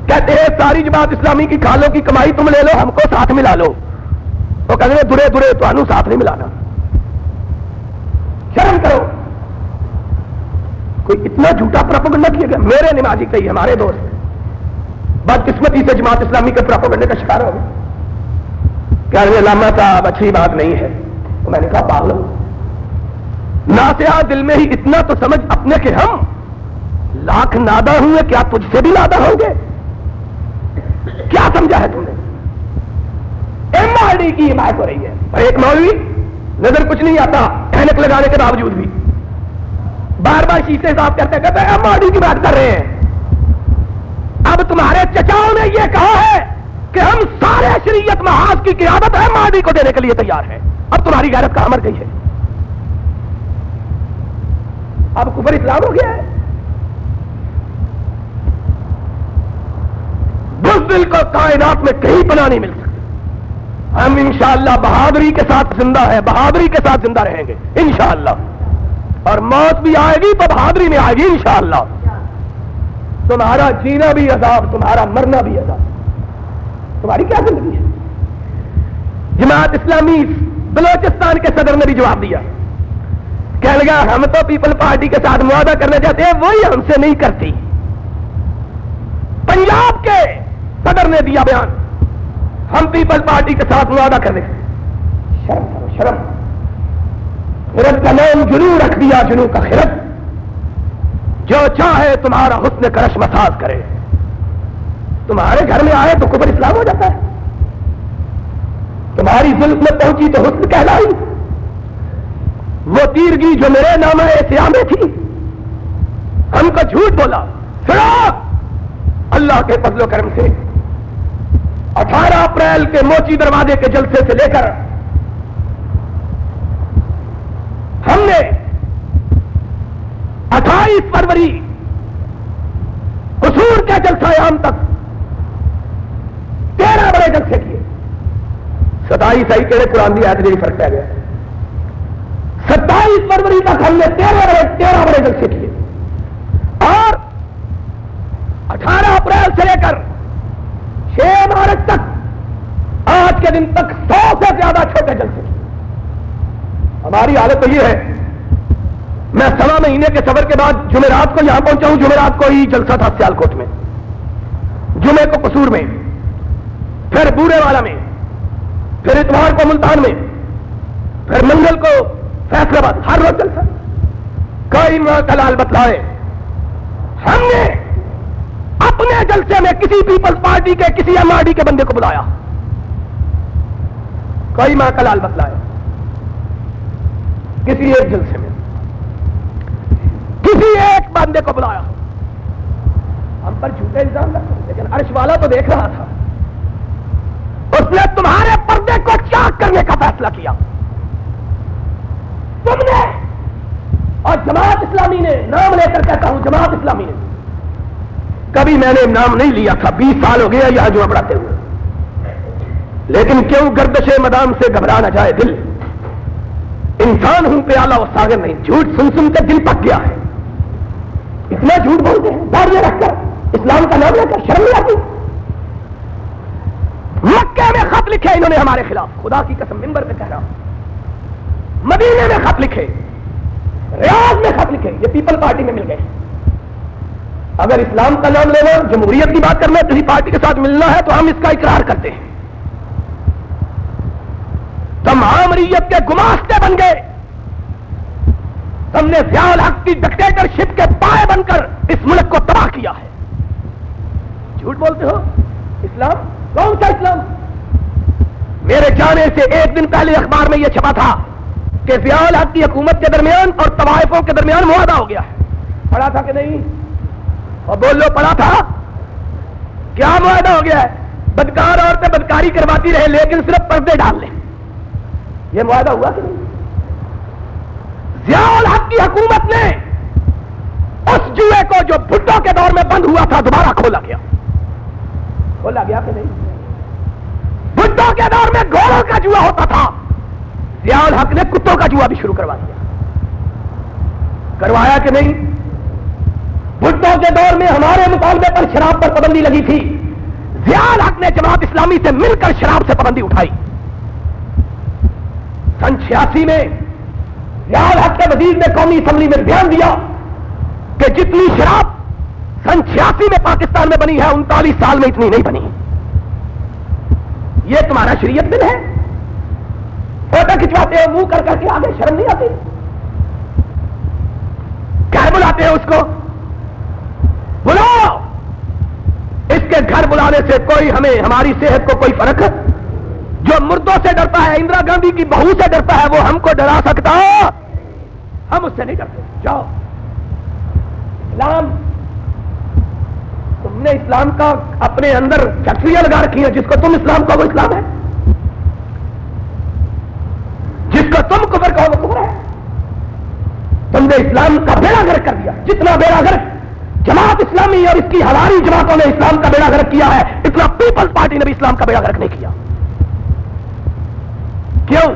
کہتے ہیں ساری جماعت اسلامی کی کھالوں کی کمائی تم لے لو, ہم کو ساتھ ملا لو. تو کہتے ہیں درے تو انو ساتھ نہیں ملانا. شرم کرو. کوئی اتنا جھوٹا پروپیگنڈا کیا گیا. میرے نمازی کئی ہمارے دوست بدقسمتی سے جماعت اسلامی کے پروپیگنڈے کا شکار ہو گئے. کہہ رہے علامہ صاحب اچھی بات نہیں ہے. تو میں نے کہا پاگل ناسیا دل میں ہی اتنا تو سمجھ اپنے کہ ہم لاکھ نادہ ہوئے, کیا تجھ سے بھی نادہ ہوں گے؟ کیا سمجھا ہے تم نے؟ ایم آر ڈی کی حمایت ہو رہی ہے اور ایک مولوی نظر کچھ نہیں آتا اینک لگانے کے باوجود بھی بار بار شیشے صاف کرتے کہتے ایم آر ڈی کی بات کر رہے ہیں. اب تمہارے چچاؤں نے یہ کہا ہے کہ ہم سارے شریعت محاذ کی قیادت ایم آر ڈی کو دینے کے لیے تیار ہیں. اب تمہاری غیرت کہاں مر گئی ہے؟ اب کفر اسلام ہو گیا ہے. بزدل کو کائنات میں کہیں پناہ نہیں مل سکتی. ہم انشاءاللہ بہادری کے ساتھ زندہ ہیں, بہادری کے ساتھ زندہ رہیں گے انشاءاللہ. اور موت بھی آئے گی تو بہادری میں آئے گی انشاءاللہ. تمہارا جینا بھی عذاب, تمہارا مرنا بھی عذاب. تمہاری کیا زندگی ہے؟ جماعت اسلامی بلوچستان کے صدر نے بھی جواب دیا, کہنے لگا ہم تو پیپل پارٹی کے ساتھ معاہدہ کرنا چاہتے ہیں, وہی ہم سے نہیں کرتی. پنجاب کے صدر نے دیا بیان, ہم پیپل پارٹی کے ساتھ معاہدہ کرنے. شرم کرو شرم. خرد کا نام جنو رکھ دیا, جنو کا خرد. جو چاہے تمہارا حسن کرش مساز کرے, تمہارے گھر میں آئے تو کفر اسلام ہو جاتا ہے. تمہاری زلف میں پہنچی تو حسن کہلائی. وہ تیرگی جو میرے نامہ سیاہ میں تھی, ہم کو جھوٹ بولا. سنا اللہ کے فضل و کرم سے 18 اپریل کے موچی دروازے کے جلسے سے لے کر ہم نے 28 فروری شام تک 13 بڑے جلسے کیے. 27 آئی کہڑے قرآن کی آیت جی فرق پہ گیا. 27 فروری تک ہم نے 13 بڑے جلسے کیے اور 18 اپریل سے لے کر 6 مارچ تک آج کے دن تک 100 سے زیادہ چھوٹے جلسے کیے. ہماری حالت تو یہ ہے، میں 1.25 مہینے کے سفر کے بعد جمعرات کو یہاں پہنچا ہوں. جمعرات کو ہی جلسہ تھا سیالکوٹ میں، جمعے کو قصور میں، پھر بورے والا میں، پھر اتوار کو ملتان میں، پھر منگل کو فیصل آباد. ہر روز جلسہ. کوئی کلال بتلائے ہم نے اپنے جلسے میں کسی پیپلز پارٹی کے کسی ایم آر ڈی کے بندے کو بلایا؟ کوئی ماں کلال بتلائے کسی ایک جلسے میں کسی ایک بندے کو بلایا؟ ہم پر جھوٹے الزام لگتے ہیں، لیکن عرش والا تو دیکھ رہا تھا. اس نے تمہارے پردے کو چاک کرنے کا فیصلہ کیا. تم نے اور جماعت اسلامی نے، نام لے کر کہتا ہوں جماعت اسلامی نے، کبھی میں نے نام نہیں لیا تھا، 20 سال ہو گیا یہاں جمعہ پڑھاتے ہوئے، لیکن کیوں گردش مدام سے گھبرا نہ جائے دل. انسان ہوں پہ آلہ و ساگر نہیں. جھوٹ سن سن کے دل پک گیا ہے. اتنا جھوٹ بولتے ہیں داڑھی رکھ کر، اسلام کا نام لے کر شرم نہیں آتی. مکے میں خط لکھے انہوں نے ہمارے خلاف، خدا کی قسم منبر پہ کہہ رہا ہوں. مدینے میں خط لکھے، ریاض میں خط لکھے، یہ پیپل پارٹی میں مل گئے. اگر اسلام کا نام لینا، جمہوریت کی بات کرنا، کسی پارٹی کے ساتھ ملنا ہے تو ہم اس کا اقرار کرتے ہیں. تم آمریت کے گماشتے بن گئے. تم نے ضیاء الحق کی ڈکٹیٹرشپ کے پائے بن کر اس ملک کو تباہ کیا ہے. جھوٹ بولتے ہو. اسلام کون سا اسلام؟ میرے جانے سے ایک دن پہلے اخبار میں یہ چھپا تھا کہ ضیاء الحق کی حکومت کے درمیان اور طوائفوں کے درمیان معاہدہ ہو گیا ہے. پڑھا تھا کہ نہیں؟ اور بول لو پڑھا تھا. کیا معاہدہ ہو گیا ہے؟ بدکار عورتیں بدکاری کرواتی رہے لیکن صرف پردے ڈال لیں. یہ معاہدہ ہوا کہ نہیں؟ ضیاء الحق کی حکومت نے اس جوئے کو جو بھٹو کے دور میں بند ہوا تھا دوبارہ کھولا گیا. کھولا گیا کہ نہیں؟ بھٹو کے دور میں گھوڑوں کا جوا ہوتا تھا، ضیاء الحق نے کتوں کا جوا بھی شروع کروا دیا. کروایا کہ نہیں؟ بھٹو کے دور میں ہمارے مطالبے پر شراب پر پابندی لگی تھی، ضیاء الحق نے جماعت اسلامی سے مل کر شراب سے پابندی اٹھائی. سن 86 میں ضیاء الحق کے وزیر نے قومی اسمبلی میں بیان دیا کہ جتنی شراب سن 86 میں پاکستان میں بنی ہے 39 سال میں اتنی نہیں بنی. یہ تمہارا شریعت بل ہے؟ فوٹو کھنچواتے ہو منہ کر کر کے، آگے شرم نہیں آتی؟ گھر بلاتے ہو اس کو، بلاؤ. اس کے گھر بلانے سے کوئی ہمیں ہماری صحت کو کوئی فرق ہے؟ جو مردوں سے ڈرتا ہے، اندرا گاندھی کی بہو سے ڈرتا ہے، وہ ہم کو ڈرا سکتا؟ ہم اس سے نہیں ڈرتے. جاؤ. اسلام، تم نے اسلام کا اپنے اندر فیکٹریاں لگا رکھی ہیں. جس کو تم اسلام کہو وہ اسلام ہے، جس کو تم کفر کہو وہ کفر ہے. تم نے اسلام کا بیڑا غرق کر دیا. جتنا بیڑا غرق جماعت اسلامی اور اس کی ہماری جماعتوں نے اسلام کا بیڑا غرق کیا ہے، اتنا پیپلز پارٹی نے بھی اسلام کا بیڑا غرق نہیں کیا. کیوں؟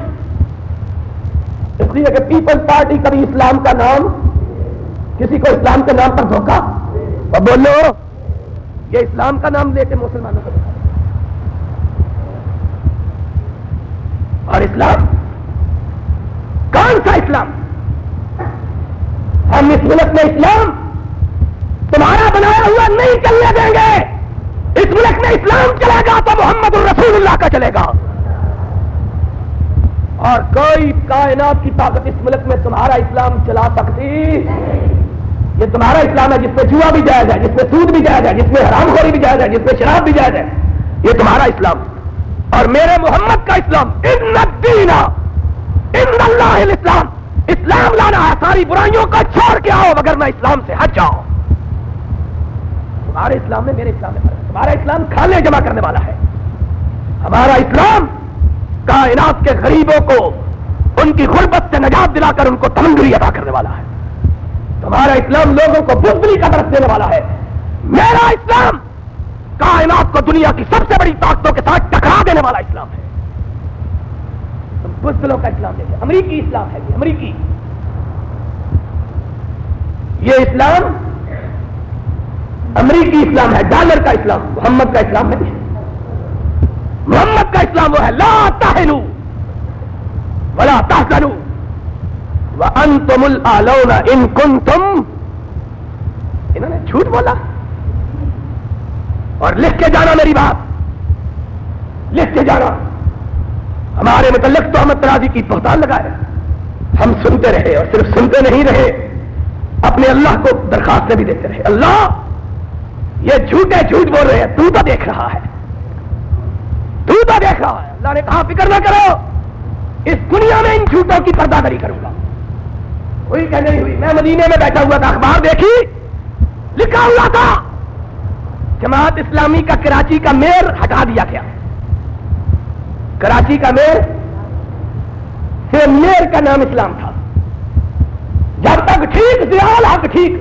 اس لیے کہ پیپلز پارٹی کبھی اسلام کا نام، کسی کو اسلام کے نام پر دھوکا. اور بولو یہ اسلام کا نام لے کے مسلمانوں کو دکھا. اور اسلام کون سا اسلام؟ ہم اس ملک میں اسلام تمہارا بنایا ہوا نہیں چلنے دیں گے. اس ملک میں اسلام چلے گا تو محمد الرسول اللہ کا چلے گا. اور کوئی کائنات کی طاقت اس ملک میں تمہارا اسلام چلا سکتی؟ یہ تمہارا اسلام ہے جس میں جوا بھی جائز ہے، جس میں سود بھی جائز ہے، جس میں حرام خوری بھی جائز ہے، جس میں شراب بھی جائز ہے. یہ تمہارا اسلام. اور میرے محمد کا اسلام ان الدین عند اللہ الاسلام. اسلام لانا ہے، ساری برائیوں کو چھوڑ کے آؤ وگرنہ اسلام سے ہٹ جاؤ. تمہارے اسلام میں میرے اسلام میں فرق ہے. تمہارا اسلام کھانے جمع کرنے والا ہے، ہمارا اسلام کائنات کے غریبوں کو ان کی غربت سے نجات دلا کر ان کو تمندری عطا کرنے والا ہے. تمہارا اسلام لوگوں کو بزدلی کا درس دینے والا ہے. میرا اسلام کائنات کو دنیا کی سب سے بڑی طاقتوں کے ساتھ ٹکرا دینے والا اسلام ہے. تم بزدلوں کا اسلام دیکھیں, امریکی اسلام ہے یہ, امریکی. یہ اسلام امریکی اسلام ہے, ڈالر کا اسلام. محمد کا اسلام نہیں. محمد کا اسلام وہ ہے لا تہنوا ولا تحزنوا وانتم الاعلون ان کنتم. انہوں نے جھوٹ بولا. اور لکھ کے جانا میری بات, لکھ کے جانا. ہمارے متعلق تو احمد ترازی کی بہتان لگائے, ہم سنتے رہے اور صرف سنتے نہیں رہے, اپنے اللہ کو درخواستیں بھی دیتے رہے. اللہ یہ جھوٹے جھوٹ بول رہے ہیں, تو تو دیکھ رہا ہے, تو تو دیکھ رہا ہے. اللہ نے کہا فکر نہ کرو, اس دنیا میں ان جھوٹوں کی پردہ داری کروں گا. کوئی کہنے نہیں ہوئی. میں مدینے میں بیٹھا ہوا تھا, اخبار دیکھی, لکھا ہوا تھا جماعت اسلامی کا کراچی کا میئر ہٹا دیا گیا. کراچی کا میئر سے میئر کا نام اسلام تھا. جب تک ٹھیک ضیاء الحق ٹھیک,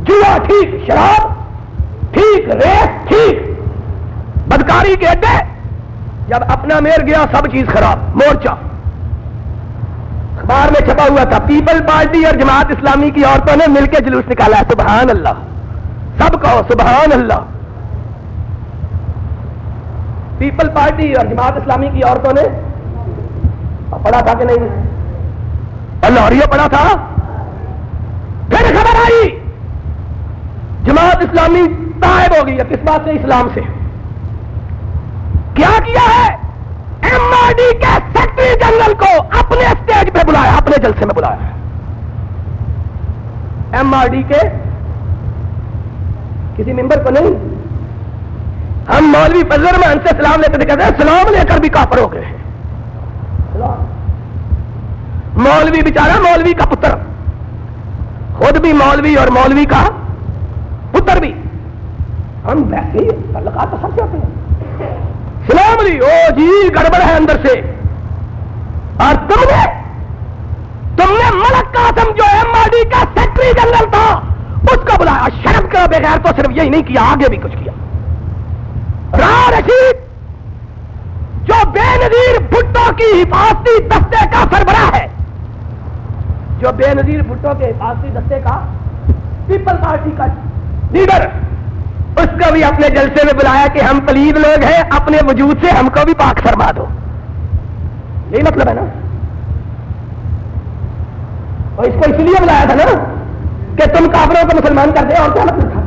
جوا ٹھیک, شراب ٹھیک, ریس ٹھیک, بدکاری کے اڈے. جب اپنا میئر گیا سب چیز خراب. مورچہ اخبار میں چھپا ہوا تھا, پیپل پارٹی اور جماعت اسلامی کی عورتوں نے مل کے جلوس نکالا ہے. سبحان اللہ, سب کہو سبحان اللہ. پیپل پارٹی اور جماعت اسلامی کی عورتوں نے پڑھا تھا کہ نہیں, لاہوریہ پڑھا تھا. پھر خبر آئی جماعت اسلامی تائب ہو گئی ہے. کس بات سے؟ اسلام سے. کیا کیا ہے؟ ایم آر ڈی کے سیکرٹری جنرل کو اپنے اسٹیج پہ بلایا, اپنے جلسے میں بلایا. ایم آر ڈی کے کسی ممبر کو نہیں. ہم مولوی فضل الرحمان سے سلام لیتے تھے, کہتے ہیں سلام لے کر بھی کافر ہو گئے. مولوی بیچارہ, مولوی کا پتر, خود بھی مولوی اور مولوی کا پتر بھی. ہم ویسے تعلقات تو سب سے ہوتے ہیں. سلام علی, او جی گڑبڑ ہے اندر سے. اور تم نے ملک قاسم جو ایم آر ڈی کا سیکرٹری جنرل تھا اس کو بلایا. شرم کا بغیر تو صرف یہی نہیں کیا, آگے بھی کچھ کیا. راہ رشید جو بے نظیر بھٹو کی حفاظتی دستے کا سربراہ ہے, جو بے نظیر بھٹو کے حفاظتی دستے کا پیپل پارٹی کا لیڈر, اس کو بھی اپنے جلسے میں بلایا کہ ہم پلید لوگ ہیں, اپنے وجود سے ہم کو بھی پاک فرما دو. یہی مطلب ہے نا. اور اس کو اس لیے بلایا تھا نا کہ تم کافروں کو مسلمان کر دے. اور کیا مطلب تھا؟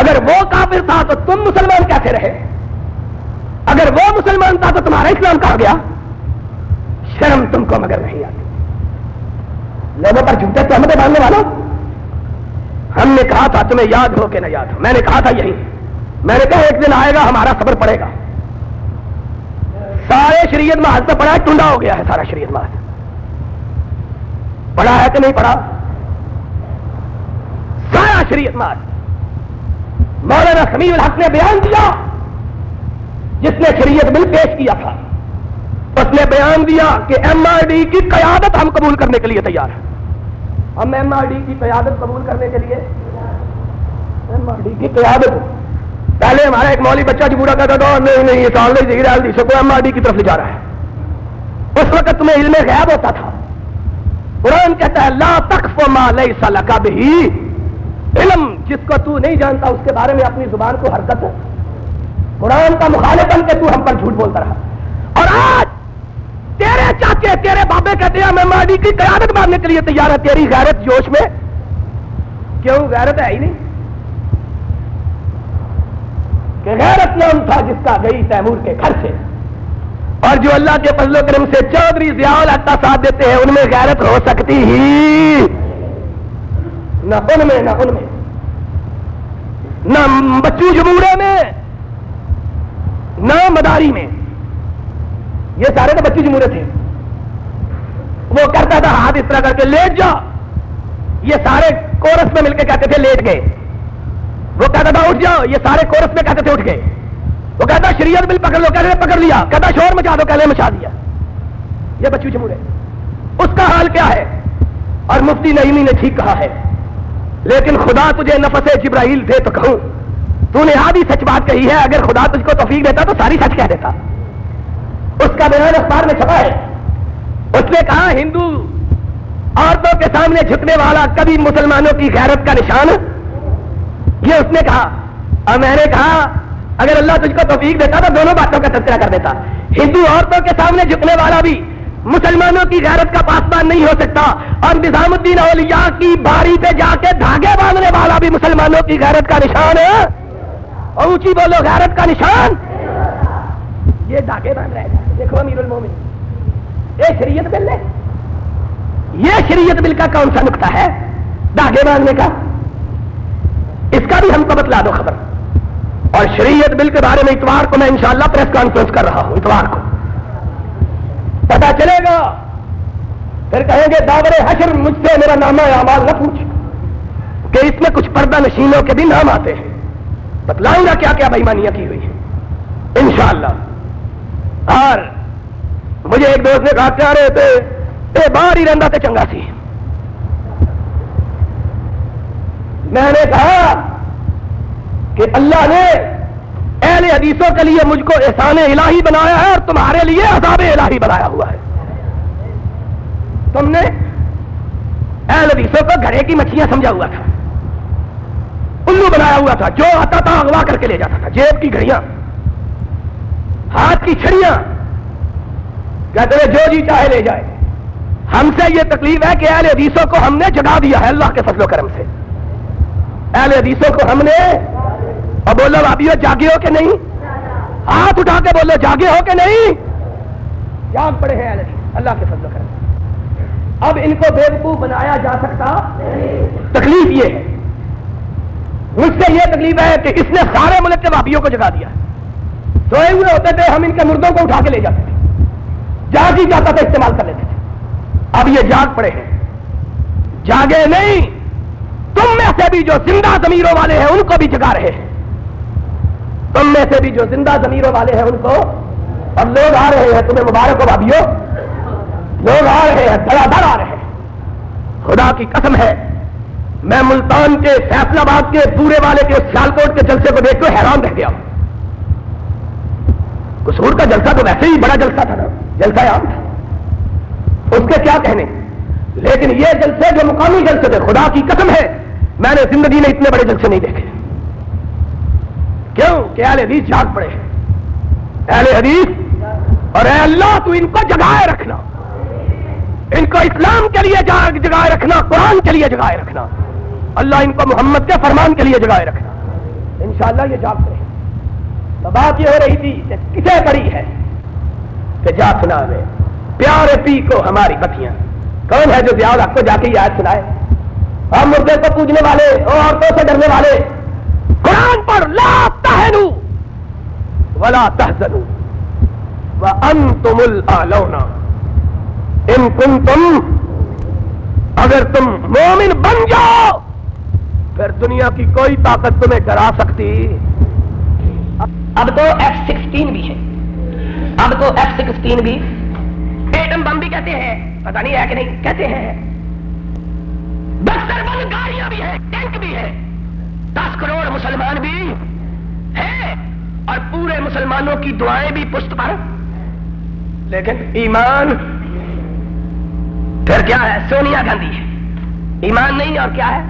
اگر وہ کافر تھا تو تم مسلمان کیسے رہے؟ اگر وہ مسلمان تھا تو تمہارا اسلام کہاں گیا؟ شرم تم کو مگر نہیں آتی. لوگوں پر جھوٹے تہمتیں باندھنے والوں. ہم نے کہا تھا, تمہیں یاد ہو کہ نہ یاد ہو, میں نے کہا تھا یہی, میں نے کہا ایک دن آئے گا ہمارا صبر پڑے گا. سارے شریعت محض تو پڑا ہے, ٹنڈا ہو گیا ہے سارا شریعت محض. پڑھا ہے کہ نہیں پڑھا؟ سارا شریعت محض. مولانا سمیع الحق نے بیان دیا, جس نے شریعت بل پیش کیا تھا, اس نے بیان دیا کہ ایم آر ڈی کی قیادت ہم قبول کرنے کے لیے تیار ہیں. ہم ایم آر ڈی کی قیادت قبول کرنے کے لیے, ایم آر ڈی کی قیادت. پہلے ہمارا ایک مولوی بچہ جو بوڑھا کہتا تھا نہیں یہ سال نہیں ذکر حدیث کو ایم آر ڈی کی طرف لے جا رہا ہے. اس وقت تمہیں علم غیب ہوتا تھا. قرآن کہتا ہے لا تقف ما لیس لک بہ, علم جس کو تو نہیں جانتا اس کے بارے میں اپنی زبان کو حرکت. قرآن کا مخالف بن کے تو ہم پر جھوٹ بولتا رہا. اور آج تیرے چاچے تیرے بابے کہتے ہیں ہم ایم آر ڈی کی قیادت ماننے کے لیے تیار ہے. تیری غیرت جوش میں کیوں؟ غیرت ہے ہی نہیں. کہ غیرت نام تھا جس کا گئی تیمور کے گھر سے, اور جو اللہ کے فضل و کرم سے چودھری ضیاء الحق کا ساتھ دیتے ہیں ان میں غیرت ہو سکتی ہی نہ ان میں, نہ ان میں, نہ بچو جمہورے میں, نہ مداری میں. یہ سارے تو بچی جمہورے تھے. وہ کرتا تھا ہاتھ اس طرح کر کے لیٹ جا, یہ سارے کورس میں مل کے کہتے تھے لیٹ گئے. وہ کہتا تھا اٹھ جاؤ, یہ سارے کورس میں کہتے تھے اٹھ گئے. وہ کہتا شریعت بل پکڑ لو, کہتے پکڑ لیا. کہتا شور مچا دو, کہتے مچا دیا. یہ بچو جمہورے. اس کا حال کیا ہے؟ اور مفتی نعیمی نے ٹھیک کہا ہے, لیکن خدا تجھے نفس جبرائیل دے تو کہوں تو نے آدھی سچ بات کہی ہے، اگر خدا تجھ کو توفیق دیتا تو ساری سچ کہہ دیتا. اس کا بیان اخبار میں چھپا ہے. اس نے کہا ہندو عورتوں کے سامنے جھکنے والا کبھی مسلمانوں کی غیرت کا نشان، یہ اس نے کہا. اور میں نے کہا اگر اللہ تجھ کو توفیق دیتا تو دونوں باتوں کا تذکرہ کر دیتا. ہندو عورتوں کے سامنے جھکنے والا بھی مسلمانوں کی غیرت کا پاسبان نہیں ہو سکتا، اور نظام الدین اولیاء کی باری پہ جا کے دھاگے باندھنے والا بھی مسلمانوں کی غیرت کا نشان ہے. اور اونچی بولو غیرت کا نشان. یہ دھاگے باندھ رہے ہیں. دیکھو امیر المومن، یہ شریعت بل ہے. یہ شریعت بل کا کون سا نقطہ ہے دھاگے باندھنے کا؟ اس کا بھی ہم کو بتلا دو خبر. اور شریعت بل کے بارے میں اتوار کو میں انشاءاللہ پریس کانفرنس کر رہا ہوں. اتوار کو پتا چلے گا. پھر کہیں گے داور حشر مجھ سے میرا نامہ اعمال نہ پوچھ کہ اس میں کچھ پردہ نشینوں کے بھی نام آتے ہیں. بتلاؤں گا کیا کیا بےایمانیاں کی ہوئی ہیں انشاءاللہ. اور مجھے ایک دوست نے کہا کیا رہے تھے اے باہر ہی رہتا تھے چنگا سی. میں نے کہا کہ اللہ نے اہل حدیثوں کے لیے مجھ کو احسان الہی بنایا ہے اور تمہارے لیے عذاب الہی بنایا ہوا ہے. تم نے اہل حدیثوں کو گھڑے کی مچھلیاں سمجھا ہوا تھا، الو بنایا ہوا تھا. جو آتا تھا اغوا کر کے لے جاتا تھا. جیب کی گھڑیاں، ہاتھ کی چھڑیاں، کہتے ہیں جو جی چاہے لے جائے. ہم سے یہ تکلیف ہے کہ اہل حدیثوں کو ہم نے جگا دیا ہے اللہ کے فضل و کرم سے. اہل حدیثوں کو ہم نے، اور بولو بھابیو جاگے ہو کہ نہیں؟ ہاتھ اٹھا کے بولو جاگے ہو کہ نہیں؟ جاگ پڑے ہیں اہل حدیث اللہ کے فضل و کرم. اب ان کو بیوقوف بنایا جا سکتا. تکلیف یہ ہے، مجھ سے یہ تکلیف ہے کہ اس نے سارے ملک کے بھابیوں کو جگا دیا. سوئے ہوئے ہوتے تھے ہم ان کے مردوں کو اٹھا کے لے جاتے تھے، جاگ ہی جاتا تھا استعمال کر لیتے تھے. اب یہ جاگ پڑے ہیں. جاگے نہیں، تم میں سے بھی جو زندہ ضمیروں والے ہیں ان کو بھی جگا رہے ہیں. تم میں سے بھی جو زندہ ضمیروں والے ہیں ان کو. اور لوگ آ رہے ہیں، تمہیں مبارک ہو بھابیو، لوگ آ رہے ہیں، دھڑا دھڑ آ رہے ہیں. خدا کی قسم ہے میں ملتان کے فیصلہ آباد کے پورے والے کے سیالکوٹ کے جلسے کو دیکھ کے حیران رہ گیا. قصور کا جلسہ تو ویسے ہی بڑا جلسہ تھا نا، جلسہ عام تھا، اس کے کیا کہنے. لیکن یہ جلسے جو مقامی جلسے تھے، خدا کی قسم ہے میں نے زندگی میں اتنے بڑے جلسے نہیں دیکھے. کیوں کہ اہل حدیث جاگ پڑے ہیں. اہل حدیث، اور اے اللہ تو ان کو جگائے رکھنا، ان کو اسلام کے لیے جگائے رکھنا، قرآن کے لیے جگائے رکھنا. اللہ ان کو محمد کے فرمان کے لیے جگائے رکھنا. انشاءاللہ یہ جاگ پڑے. بات یہ ہو رہی تھی کہ کسے پڑی ہے کہ جا سنا دے پیارے پی کو ہماری بتیاں. کون ہے جو ضیاء الحق کو جا کے یاد سنائے؟ ہم مردے کو پوجنے والے اور عورتوں سے ڈرنے والے. قرآن پر لا تہنوا ولا تحزنوا وانتم الاعلون ان کنتم. اگر تم مومن بن جاؤ پھر دنیا کی کوئی طاقت تمہیں ڈرا سکتی. اب تو F-16 بھی ہے، اب تو F-16 بھی ایٹم بم بھی کہتے ہیں، پتہ نہیں ہے کہ نہیں کہتے ہیں. بستر بند گاڑیاں بھی ہیں، ٹینک بھی ہے، 10 کروڑ مسلمان بھی ہے، اور پورے مسلمانوں کی دعائیں بھی پشت پر. لیکن ایمان پھر کیا ہے؟ سونیا گاندھی ہے. ایمان نہیں اور کیا ہے؟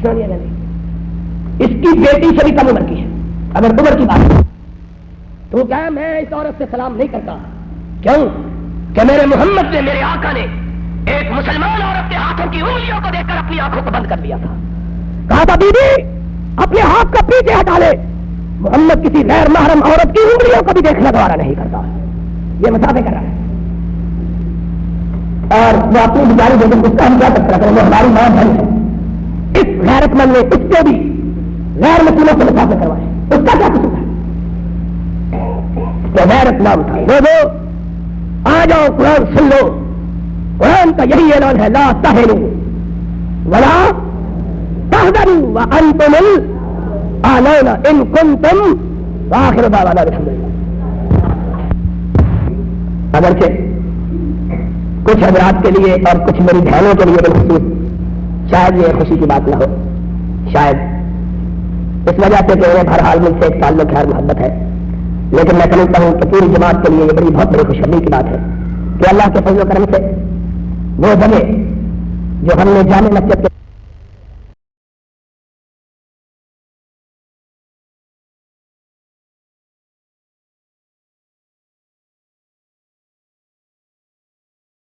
سونیا گاندھی. اس کی بیٹی سے بھی کم عمر کی ہے. اگر عمر کی بات ہے تو کیا میں اس عورت سے سلام نہیں کرتا. کیوں کہ میرے محمد نے، میرے آقا نے ایک مسلمان عورت کے ہاتھوں کی انگلیوں کو دیکھ کر اپنی آنکھوں کو بند کر لیا تھا. کہا تھا بی بی اپنے ہاتھ کا پیچھے ہٹا لے. محمد کسی غیر محرم عورت کی انگلیوں کو بھی دیکھنا دوبارہ نہیں کرتا. یہ مسافے کر رہا ہے. اور وہ اپنی بیچاری بیگم اس کا ہم کیا سکتا ہے، وہ ہماری ماں بہن ہے. اس غیرت مند نے اس کو بھی غیر مسلموں سے مسافے کروائے. اس کا کیا قصور ہے؟ وہ غیرت نام تھا. لوگوں آ جاؤ قرآن سن لو. قرآن کا یہی اعلان ہے لا تہنوا ولا تحزنوا وانتم الاعلون ان کنتم. آخر دعوانا الحمدللہ. اگرچہ کچھ حضرات کے لیے اور کچھ میری بہنوں کے لیے بالخصوص شاید یہ خوشی کی بات نہ ہو، شاید اس وجہ سے کہ انہیں بہرحال مجھ سے ایک تعلق ہے اور محبت ہے، لیکن میں سمجھتا ہوں کہ پوری جماعت کے لیے یہ بہت بڑی خوشخبری کی بات ہے کہ اللہ کے فضل و کرم سے وہ جگہ جو ہم نے جامع مسجد کے